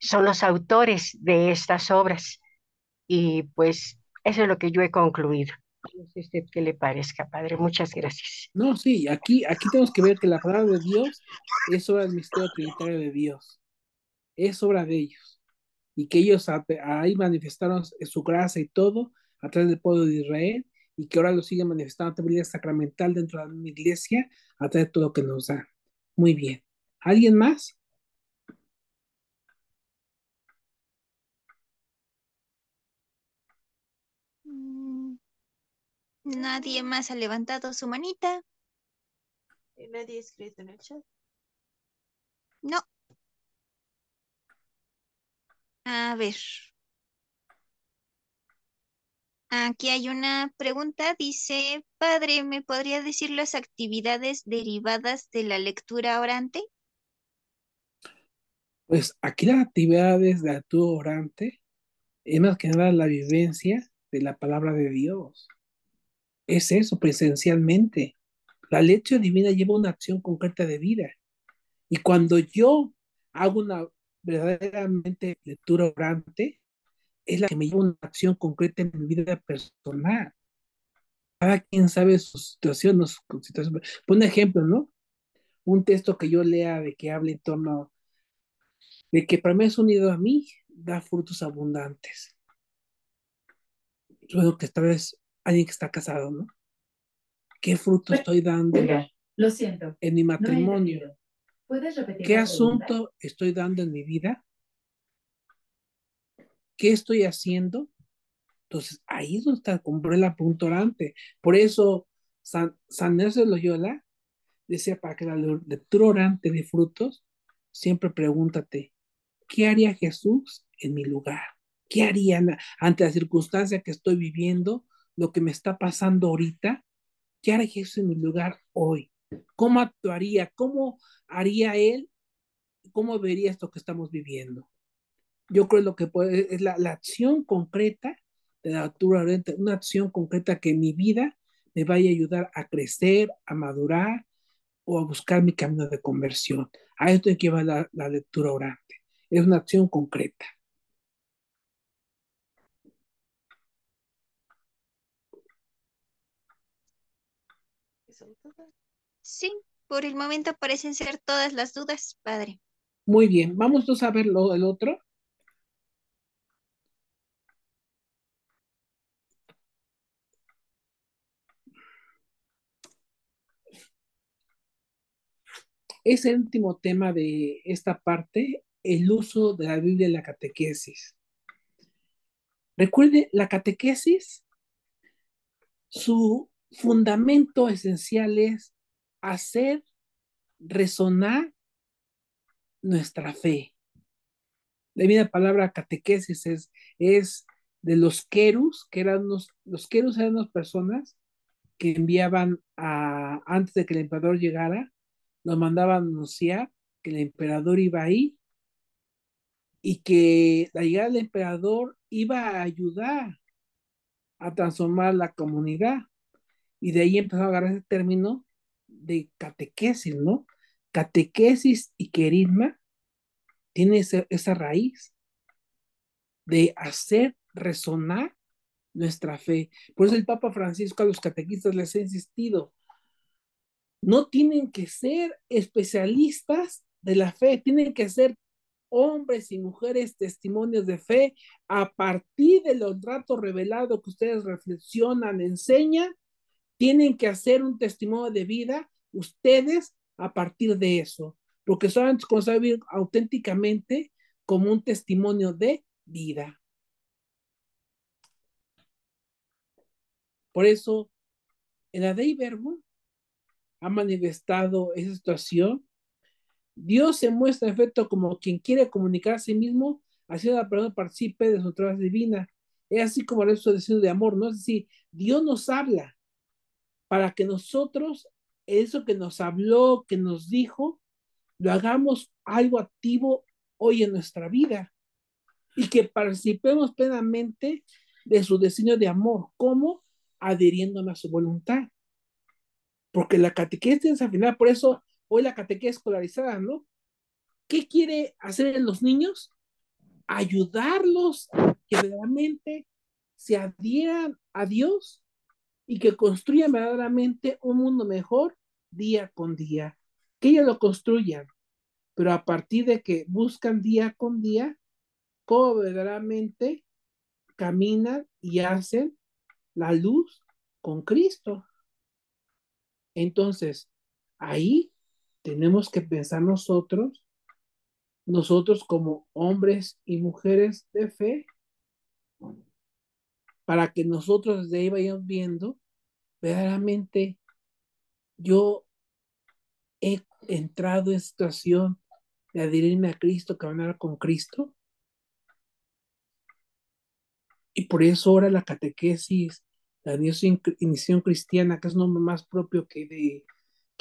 son los autores de estas obras. Y pues eso es lo que yo he concluido. No sé usted qué le parezca, padre. Muchas gracias.
No, sí, aquí tenemos que ver que la palabra de Dios es obra del misterio trinitario de Dios, es obra de ellos, y que ellos ahí manifestaron su gracia y todo a través del pueblo de Israel, y que ahora lo siguen manifestando también la sacramental dentro de la misma iglesia a través de todo lo que nos da. Muy bien. ¿Alguien más?
Mm, Nadie más ha levantado su manita.
Nadie ha escrito en el chat.
No. A ver. Aquí hay una pregunta. Dice, padre, ¿me podría decir las actividades derivadas de la lectura orante?
Pues aquí las actividades de actúo orante es más que nada la vivencia de la palabra de Dios. Es eso, presencialmente. La lección divina lleva una acción concreta de vida. Y cuando yo hago una verdaderamente lectura orante, es la que me lleva a una acción concreta en mi vida personal. Cada quien sabe su situación, su situación. Por un ejemplo, ¿no? Un texto que yo lea de que hable en torno de que para mí es unido a mí, da frutos abundantes. Bueno, que esta vez alguien que está casado, ¿no? ¿Qué fruto estoy dando
Lo siento,
en mi
no he
matrimonio?
entendido. ¿Puedes repetir
¿Qué
la pregunta?
asunto estoy dando en mi vida? ¿Qué estoy haciendo? Entonces, ahí es donde está, compré la punto orante. Por eso, San Ignacio de Loyola decía, para que la lectura orante de frutos, siempre pregúntate, ¿qué haría Jesús en mi lugar? ¿Qué haría ante la circunstancia que estoy viviendo, lo que me está pasando ahorita? ¿Qué haría Jesús en mi lugar hoy? ¿Cómo actuaría? ¿Cómo haría Él? ¿Cómo vería esto que estamos viviendo? Yo creo lo que puede, es la acción concreta de la lectura orante, una acción concreta que en mi vida me vaya a ayudar a crecer, a madurar o a buscar mi camino de conversión. A esto hay que va la lectura orante. Es una acción concreta.
¿Son todas?
Sí, por el momento parecen ser todas las dudas, padre.
Muy bien, vamos a ver el otro. Es el último tema de esta parte, el uso de la Biblia en la catequesis. Recuerde, la catequesis, su fundamento esencial es hacer resonar nuestra fe. La misma palabra catequesis es de los querus, que eran los querus eran unas personas que enviaban antes de que el emperador llegara, nos mandaban anunciar que el emperador iba ahí y que la llegada del emperador iba a ayudar a transformar la comunidad. Y de ahí empezó a agarrar ese término de catequesis, ¿no? Catequesis y querisma tiene esa raíz de hacer resonar nuestra fe. Por eso el Papa Francisco a los catequistas les ha insistido, no tienen que ser especialistas de la fe, tienen que ser hombres y mujeres testimonios de fe a partir de los datos revelados que ustedes reflexionan, enseñan, tienen que hacer un testimonio de vida ustedes a partir de eso, porque solamente se vivir auténticamente como un testimonio de vida. Por eso, en la Dei Verbo ha manifestado esa situación. Dios se muestra en efecto como quien quiere comunicar a sí mismo, haciendo a la persona participe de su naturaleza divina. Es así como eso es de amor, ¿no? Es decir, Dios nos habla para que nosotros, eso que nos habló, que nos dijo, lo hagamos algo activo hoy en nuestra vida. y que participemos plenamente de su designio de amor. ¿Cómo? Adhiriéndome a su voluntad. Porque la catequesis al final, por eso hoy la catequesis escolarizada, ¿no? ¿Qué quiere hacer en los niños? Ayudarlos que realmente se adhieran a Dios y que construyan verdaderamente un mundo mejor día con día. Que ellos lo construyan, pero a partir de que buscan día con día cómo verdaderamente caminan y hacen la luz con Cristo. Entonces, ahí tenemos que pensar nosotros como hombres y mujeres de fe, para que nosotros desde ahí vayamos viendo verdaderamente yo he entrado en situación de adherirme a Cristo, caminar con Cristo, y por eso ahora la catequesis, la iniciación cristiana, que es un nombre más propio que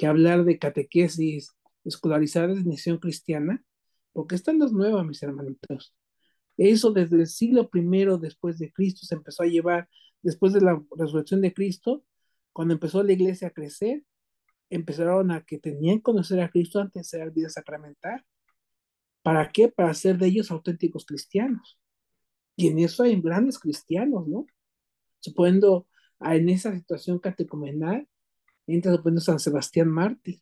hablar de catequesis escolarizada, de iniciación cristiana, porque esta no es nueva, mis hermanitos. Eso desde el siglo primero después de Cristo se empezó a llevar, después de la resurrección de Cristo, cuando empezó la iglesia a crecer, empezaron a que tenían que conocer a Cristo antes de ser vida sacramental. ¿Para qué? Para ser de ellos auténticos cristianos. Y en eso hay grandes cristianos, ¿no? Suponiendo en esa situación catecumenal, entra suponiendo San Sebastián Mártir,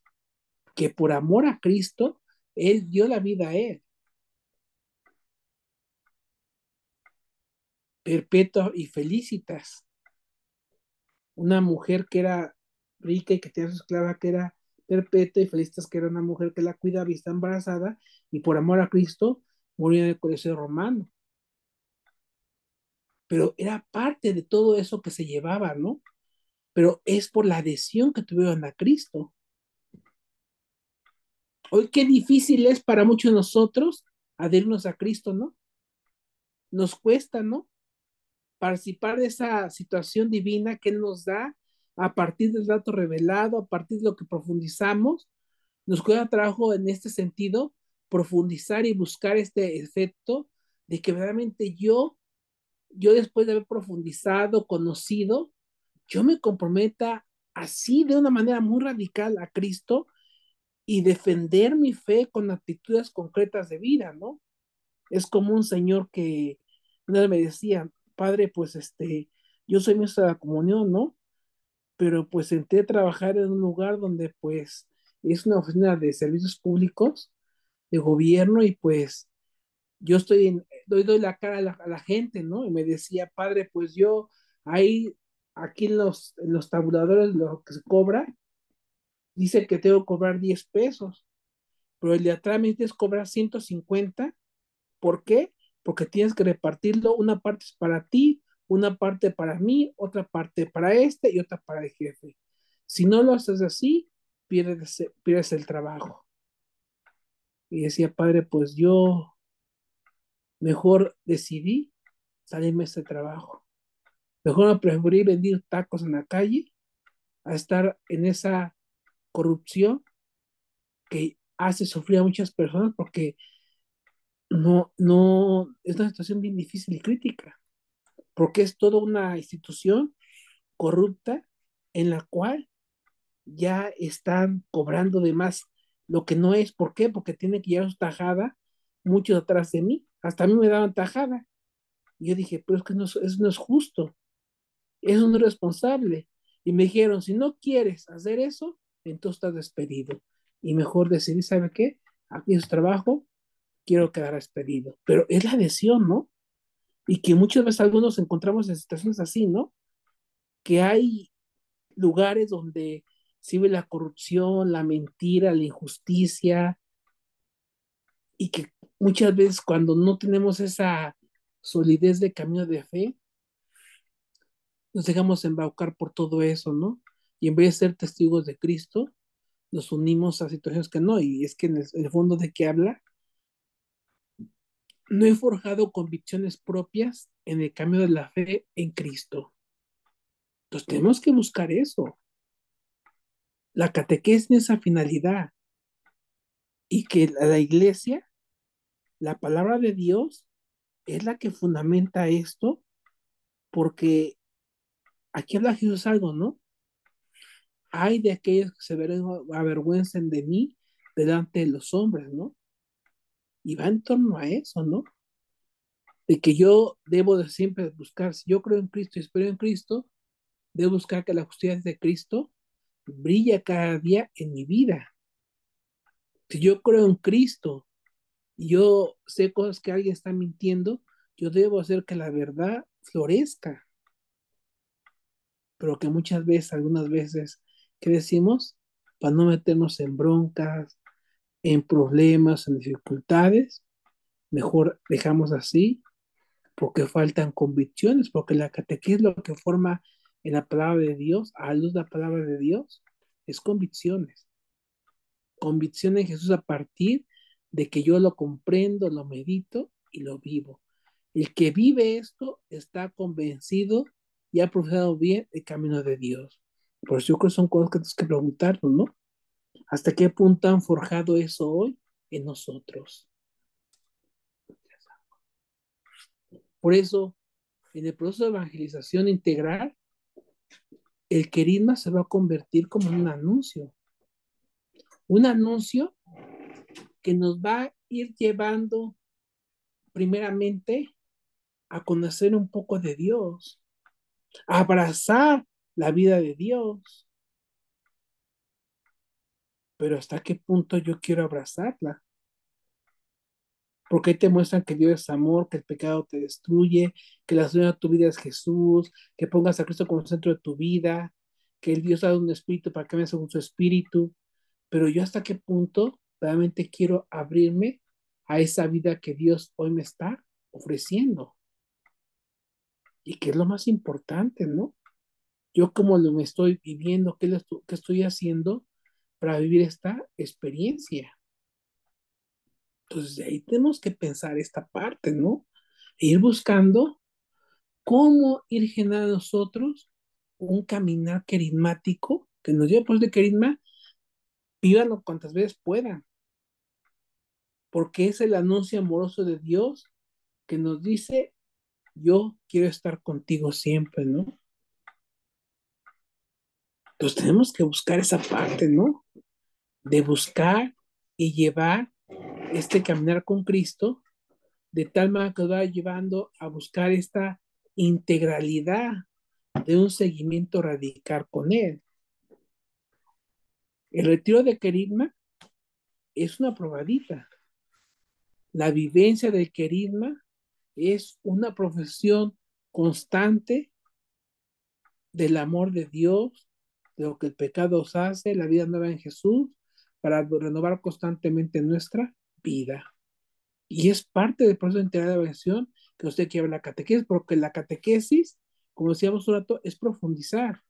que por amor a Cristo, él dio la vida a él, perpetua y felicitas. Una mujer que era rica y que tenía su esclava que era perpetua, y felicitas que era una mujer que la cuidaba y está embarazada, y por amor a Cristo murió en el Coliseo Romano. Pero era parte de todo eso que se llevaba, ¿no? Pero es por la adhesión que tuvieron a Cristo. Hoy qué difícil es para muchos de nosotros adherirnos a Cristo, ¿no? Nos cuesta, ¿no? Participar de esa situación divina que Él nos da a partir del dato revelado, a partir de lo que profundizamos. Nos cuesta trabajo en este sentido profundizar y buscar este efecto de que verdaderamente yo después de haber profundizado, conocido, yo me comprometa así de una manera muy radical a Cristo y defender mi fe con actitudes concretas de vida, ¿no? Es como un señor que una vez me decía, padre, pues yo soy ministro de la comunión, ¿no? Pero pues entré a trabajar en un lugar donde pues es una oficina de servicios públicos, de gobierno, y pues yo doy la cara a la gente, ¿no? Y me decía, padre, pues yo ahí, aquí en los tabuladores, lo que se cobra, dice que tengo que cobrar 10 pesos, pero el de atrás me es cobrar 150. ¿Por qué? Porque tienes que repartirlo, una parte es para ti, una parte para mí, otra parte para este y otra para el jefe. Si no lo haces así, pierdes el trabajo. Y decía, padre, pues yo mejor decidí salirme de este trabajo. Mejor me preferí vender tacos en la calle a estar en esa corrupción que hace sufrir a muchas personas, porque no, es una situación bien difícil y crítica, porque es toda una institución corrupta en la cual ya están cobrando de más lo que no es. ¿Por qué? Porque tiene que llevar su tajada mucho atrás de mí. Hasta a mí me daban tajada. Y yo dije, pero es que eso no es justo, eso no es responsable. Y me dijeron, si no quieres hacer eso, entonces estás despedido. Y mejor decidí, ¿sabe qué? Aquí es trabajo, quiero quedar despedido. Pero es la adhesión, ¿no? Y que muchas veces algunos encontramos en situaciones así, ¿no? Que hay lugares donde se ve la corrupción, la mentira, la injusticia, y que muchas veces cuando no tenemos esa solidez de camino de fe, nos dejamos embaucar por todo eso, ¿no? Y en vez de ser testigos de Cristo, nos unimos a situaciones que no, y es que en el fondo de qué habla, no he forjado convicciones propias en el camino de la fe en Cristo. Entonces tenemos que buscar eso. La catequesis tiene esa finalidad, y que la iglesia, la palabra de Dios, es la que fundamenta esto, porque aquí habla Jesús algo, ¿no? Hay de aquellos que se avergüencen de mí delante de los hombres, ¿no? Y va en torno a eso, ¿no? De que yo debo de siempre buscar, si yo creo en Cristo y espero en Cristo, debo buscar que la justicia de Cristo brilla cada día en mi vida. Si yo creo en Cristo y yo sé cosas que alguien está mintiendo, yo debo hacer que la verdad florezca. Pero que muchas veces, algunas veces, ¿qué decimos? Para no meternos en broncas, en problemas, en dificultades, mejor dejamos así, porque faltan convicciones, porque la catequesis lo que forma en la palabra de Dios, a la luz de la palabra de Dios, es convicciones. Convicción en Jesús a partir de que yo lo comprendo, lo medito y lo vivo. El que vive esto está convencido y ha profesado bien el camino de Dios. Por eso yo creo que son cosas que tenemos que preguntarnos, ¿no? ¿Hasta qué punto han forjado eso hoy en nosotros? Por eso, en el proceso de evangelización integral, el querigma se va a convertir como en un anuncio que nos va a ir llevando primeramente a conocer un poco de Dios, a abrazar la vida de Dios, pero hasta qué punto yo quiero abrazarla. Porque ahí te muestran que Dios es amor, que el pecado te destruye, que la solución de tu vida es Jesús, que pongas a Cristo como centro de tu vida, que el Dios ha dado un espíritu para que me según su espíritu. Pero yo hasta qué punto realmente quiero abrirme a esa vida que Dios hoy me está ofreciendo. Y que es lo más importante, ¿no? Yo como lo me estoy viviendo, qué estoy haciendo para vivir esta experiencia. Entonces, de ahí tenemos que pensar esta parte, ¿no? E ir buscando cómo ir generando nosotros un caminar carismático que nos lleve por de carisma, vívanlo cuantas veces puedan, porque es el anuncio amoroso de Dios que nos dice, yo quiero estar contigo siempre, ¿no? Entonces tenemos que buscar esa parte, ¿no? De buscar y llevar este caminar con Cristo de tal manera que nos va llevando a buscar esta integralidad de un seguimiento radical con Él. El retiro de querigma es una probadita. La vivencia del querigma es una profesión constante del amor de Dios, de lo que el pecado os hace, la vida nueva en Jesús, para renovar constantemente nuestra vida. Y es parte del proceso de integral de evaluación que usted quiere la catequesis, porque la catequesis, como decíamos un rato, es profundizar.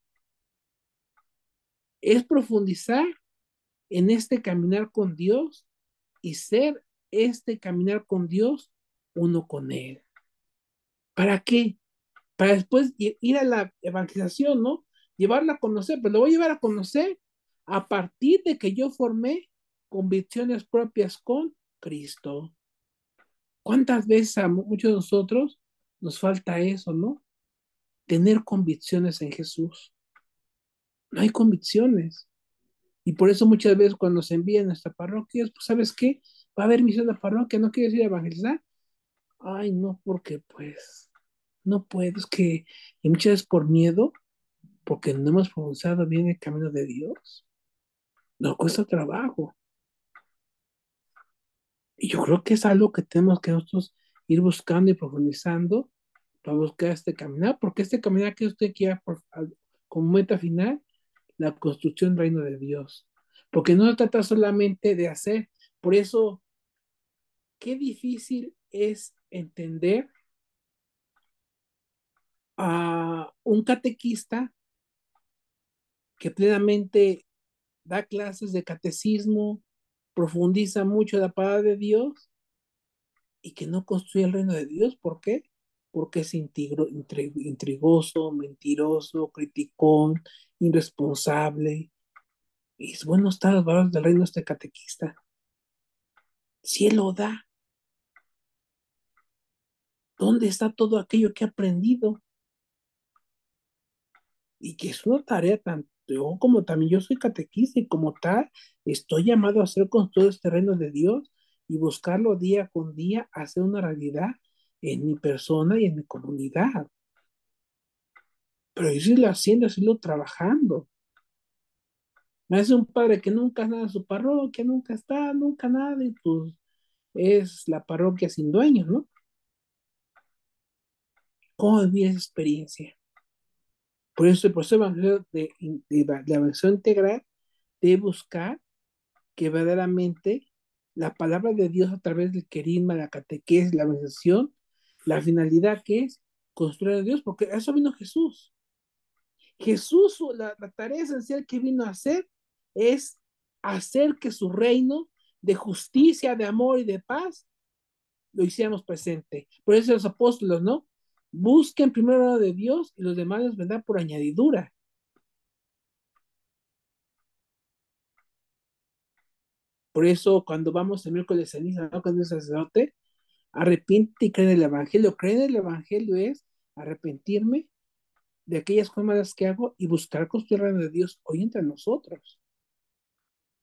Es profundizar en este caminar con Dios y ser este caminar con Dios uno con Él. ¿Para qué? Para después ir a la evangelización, ¿no? Llevarla a conocer, pero lo voy a llevar a conocer a partir de que yo formé convicciones propias con Cristo. ¿Cuántas veces a muchos de nosotros nos falta eso, ¿no? Tener convicciones en Jesús. No hay convicciones. Y por eso muchas veces cuando se envían a nuestra parroquia, pues ¿sabes qué? Va a haber misión de la parroquia, ¿no quieres ir a evangelizar? Ay, no, porque pues no puedo, es que, y muchas veces por miedo, porque no hemos profundizado bien el camino de Dios. Nos cuesta trabajo. Y yo creo que es algo que tenemos que nosotros ir buscando y profundizando para buscar este caminar, porque este caminar que usted quiera como meta final, la construcción del reino de Dios. Porque no se trata solamente de hacer, por eso, qué difícil es entender a un catequista que plenamente da clases de catecismo, profundiza mucho la palabra de Dios y que no construye el reino de Dios. ¿Por qué? Porque es intrigoso, mentiroso, criticón, irresponsable. Y es bueno estar los valores del reino este catequista. Si él lo da, ¿Dónde está todo aquello que he aprendido? Y que es una tarea tanto yo como también yo soy catequista y como tal estoy llamado a hacer con todo este reino de Dios y buscarlo día con día, hacer una realidad en mi persona y en mi comunidad. Pero yo sí lo haciendo, sí lo trabajando. Me hace un padre que nunca nada en su parroquia, nunca está, nunca nada, y pues es la parroquia sin dueño, ¿no? ¿Cómo vivir esa experiencia? Por eso el proceso evangelio de la evangelio integral de buscar que verdaderamente la palabra de Dios a través del querigma, la catequesis, la evangelización, la finalidad que es construir a Dios, porque a eso vino Jesús. Jesús, la tarea esencial que vino a hacer es hacer que su reino de justicia, de amor y de paz lo hiciéramos presente. Por eso los apóstoles, ¿no? Busquen primero de Dios y los demás les vendrán por añadidura. Por eso cuando vamos el miércoles de ceniza, ¿no? Cuando es sacerdote, arrepiente y cree en el Evangelio. Creer en el Evangelio es arrepentirme de aquellas cosas malas que hago y buscar construir el reino de Dios hoy entre nosotros.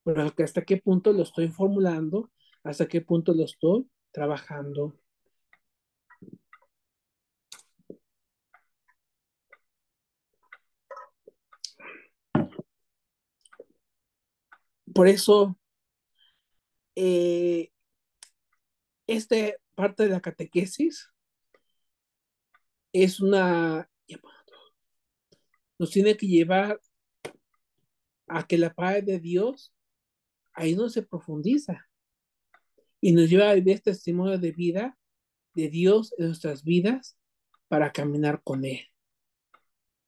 Pero hasta qué punto lo estoy formulando, hasta qué punto lo estoy trabajando. Por eso, eh, esta parte de la catequesis es nos tiene que llevar a que la paz de Dios ahí no se profundiza y nos lleva a vivir este testimonio de vida de Dios en nuestras vidas para caminar con Él.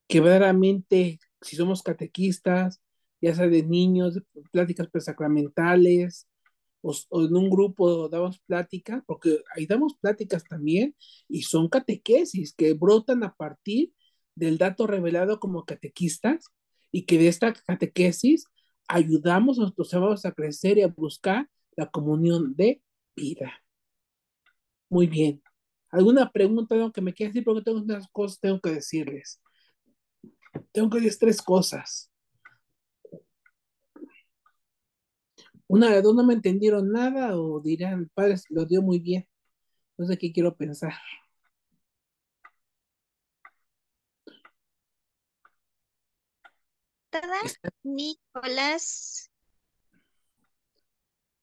Que verdaderamente, si somos catequistas, ya sea de niños, de pláticas presacramentales, o en un grupo damos pláticas, porque ahí damos pláticas también, y son catequesis que brotan a partir del dato revelado como catequistas, y que de esta catequesis ayudamos a nuestros hermanos a crecer y a buscar la comunión de vida. Muy bien. ¿Alguna pregunta que me quieras decir? Porque tengo unas cosas tengo que decirles. Tengo que decir tres cosas. Una de dos no me entendieron nada o dirán, padre, lo dio muy bien. No sé qué quiero pensar.
Tada,
Está
Nicolás.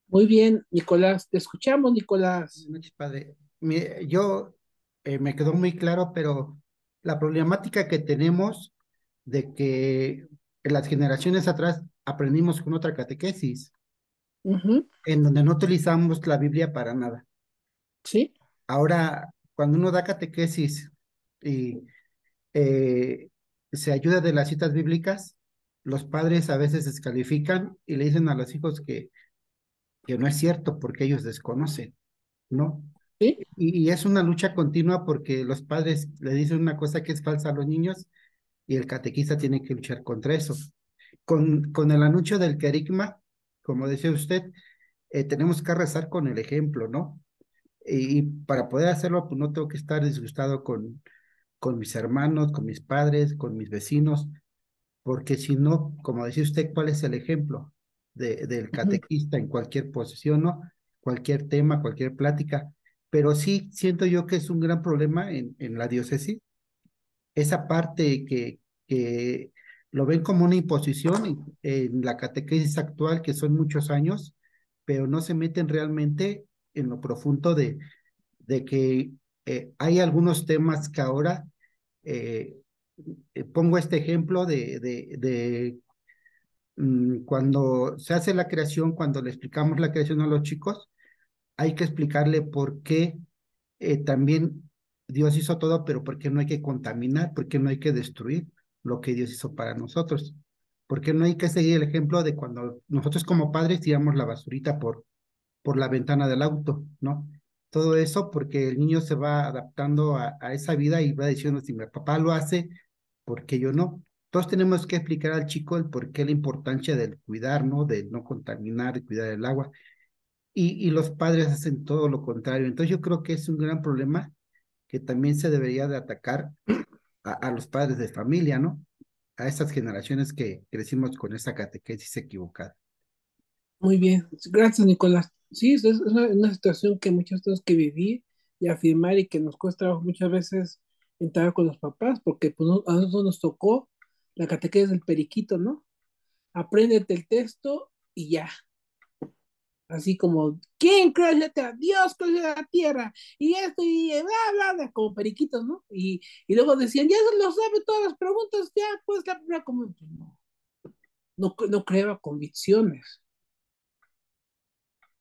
muy bien, Nicolás. Te escuchamos, Nicolás.
Buenas noches, padre. Yo me quedó muy claro, pero la problemática que tenemos de que en las generaciones atrás aprendimos con otra catequesis,
Ujú.
en donde no utilizamos la Biblia para nada.
Sí,
Ahora, cuando uno da catequesis y eh, se ayuda de las citas bíblicas, los padres a veces descalifican y le dicen a los hijos que no es cierto porque ellos desconocen, ¿no?
sí.
Y es una lucha continua porque los padres le dicen una cosa que es falsa a los niños y el catequista tiene que luchar contra eso. Con el anuncio del querigma, como decía usted, tenemos que rezar con el ejemplo, ¿no? Y para poder hacerlo, pues no tengo que estar disgustado con mis hermanos, con mis padres, con mis vecinos, porque si no, como decía usted, ¿cuál es el ejemplo del
Ujú,
catequista en cualquier posición, ¿no? Cualquier tema, cualquier plática. Pero sí siento yo que es un gran problema en la diócesis, esa parte que lo ven como una imposición en la catequesis actual, que son muchos años, pero no se meten realmente en lo profundo de que hay algunos temas que ahora, eh, pongo este ejemplo de cuando se hace la creación, cuando le explicamos la creación a los chicos, hay que explicarle por qué también Dios hizo todo, pero por qué no hay que contaminar, por qué no hay que destruir lo que Dios hizo para nosotros. ¿Por qué no hay que seguir el ejemplo de cuando nosotros como padres tiramos la basurita por la ventana del auto, ¿no? Todo eso porque el niño se va adaptando a esa vida y va diciendo, si mi papá lo hace, ¿por qué yo no? Todos tenemos que explicar al chico el por qué la importancia del cuidar, ¿no? De no contaminar, de cuidar el agua. Y los padres hacen todo lo contrario. Entonces yo creo que es un gran problema que también se debería de atacar a los padres de familia, ¿no? A estas generaciones que crecimos con esa catequesis equivocada.
Muy bien, gracias Nicolás. Sí, es una situación que muchos tenemos que vivir y afirmar y que nos cuesta trabajo muchas veces entrar con los papás, porque pues, a nosotros nos tocó la catequesis del periquito, ¿no? Apréndete el texto y ya. Así como, ¿quién creó la tierra? Dios creó la tierra. Y esto, y bla, bla, bla, como periquitos, ¿no? Y luego decían, ya se lo sabe todas las preguntas, ya, pues la primera como, no, no creaba convicciones.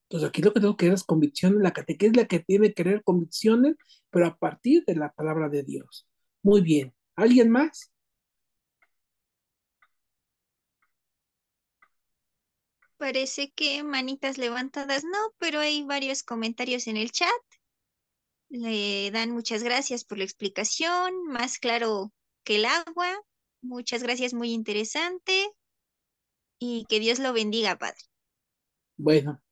Entonces aquí lo que tengo que ver es convicciones, la catequesis es la que tiene que tener convicciones, pero a partir de la palabra de Dios. Muy bien. ¿Alguien más?
Parece que manitas levantadas no, pero hay varios comentarios en el chat. Le dan muchas gracias por la explicación, más claro que el agua. Muchas gracias, muy interesante. Y que Dios lo bendiga, Padre.
Bueno,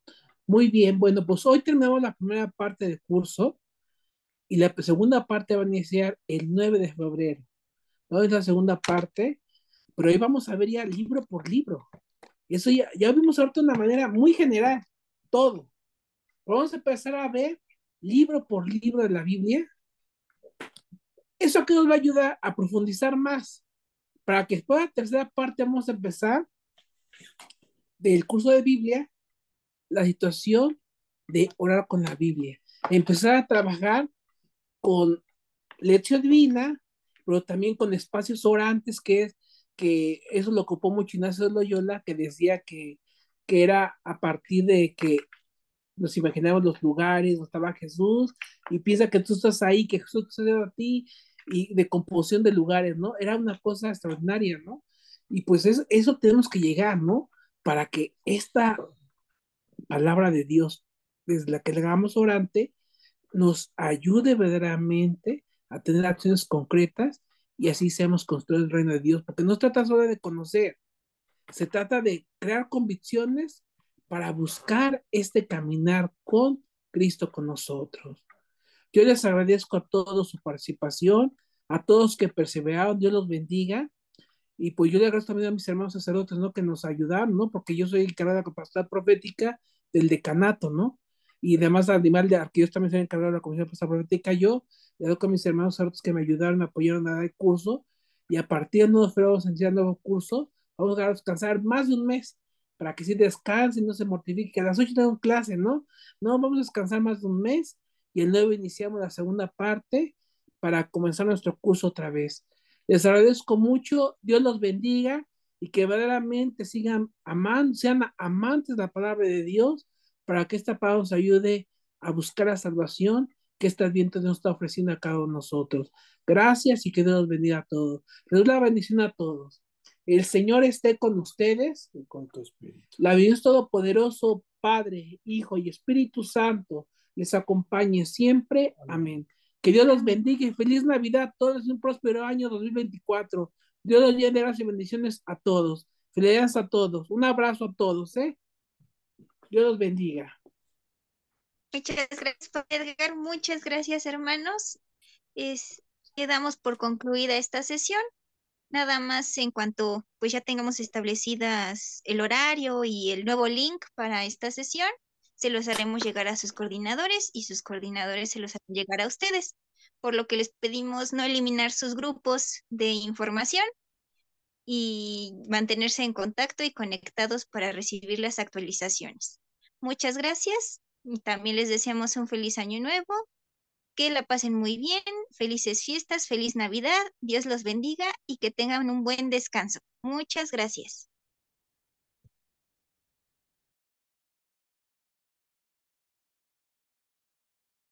muy bien. Bueno, pues hoy terminamos la primera parte del curso y la segunda parte va a iniciar el 9 de febrero. ¿No? Es la segunda parte, pero hoy vamos a ver ya libro por libro. Eso ya vimos ahorita de una manera muy general, todo. Vamos a empezar a ver libro por libro de la Biblia. Eso que nos va a ayudar a profundizar más. Para que después de la tercera parte vamos a empezar del curso de Biblia, la situación de orar con la Biblia. Empezar a trabajar con lección divina, pero también con espacios orantes, que eso lo ocupó mucho Ignacio de Loyola, que decía que era a partir de que nos imaginamos los lugares donde estaba Jesús y piensa que tú estás ahí, que Jesús te sucedió a ti y de composición de lugares, ¿no? Era una cosa extraordinaria, ¿no? Y pues eso tenemos que llegar, ¿no? Para que esta palabra de Dios, desde la que le hagamos orante, nos ayude verdaderamente a tener acciones concretas y así seamos construir el reino de Dios, porque no se trata solo de conocer, se trata de crear convicciones para buscar este caminar con Cristo con nosotros. Yo les agradezco a todos su participación, a todos que perseveraron, Dios los bendiga. Y pues yo le agradezco también a mis hermanos sacerdotes, ¿no? Que nos ayudaron, ¿no? Porque yo soy el encargado de la capacidad profética del decanato, ¿no? Y además, animal de que yo también soy encargado de la comisión de capacidad profética, yo le agradezco a mis hermanos sacerdotes que me ayudaron, me apoyaron a dar el curso. Y a partir de 9 de febrero vamos a iniciar el nuevo curso. Vamos a descansar más de un mes para que sí descansen, no se mortifique. Que a las 8 tengo clase, ¿no? No, vamos a descansar más de un mes y el 9 iniciamos la segunda parte para comenzar nuestro curso otra vez. Les agradezco mucho, Dios los bendiga y que verdaderamente sigan amando, sean amantes de la palabra de Dios para que esta palabra nos ayude a buscar la salvación que este Adviento nos está ofreciendo a cada uno de nosotros. Gracias y que Dios los bendiga a todos. Les doy la bendición a todos. El Señor esté con ustedes. Y con tu espíritu. La Dios Todopoderoso, Padre, Hijo y Espíritu Santo les acompañe siempre. Amén. Que Dios los bendiga y feliz Navidad a todos y un próspero año 2024. Dios los llene de gracias y bendiciones a todos. Felicidades a todos. Un abrazo a todos, ¿eh? Dios los bendiga.
Muchas gracias, Padre Edgar. Muchas gracias, hermanos. Quedamos por concluida esta sesión. Nada más en cuanto pues ya tengamos establecidas el horario y el nuevo link para esta sesión, se los haremos llegar a sus coordinadores y sus coordinadores se los harán llegar a ustedes, por lo que les pedimos no eliminar sus grupos de información y mantenerse en contacto y conectados para recibir las actualizaciones. Muchas gracias y también les deseamos un feliz año nuevo. Que la pasen muy bien, felices fiestas, feliz Navidad, Dios los bendiga y que tengan un buen descanso. Muchas gracias.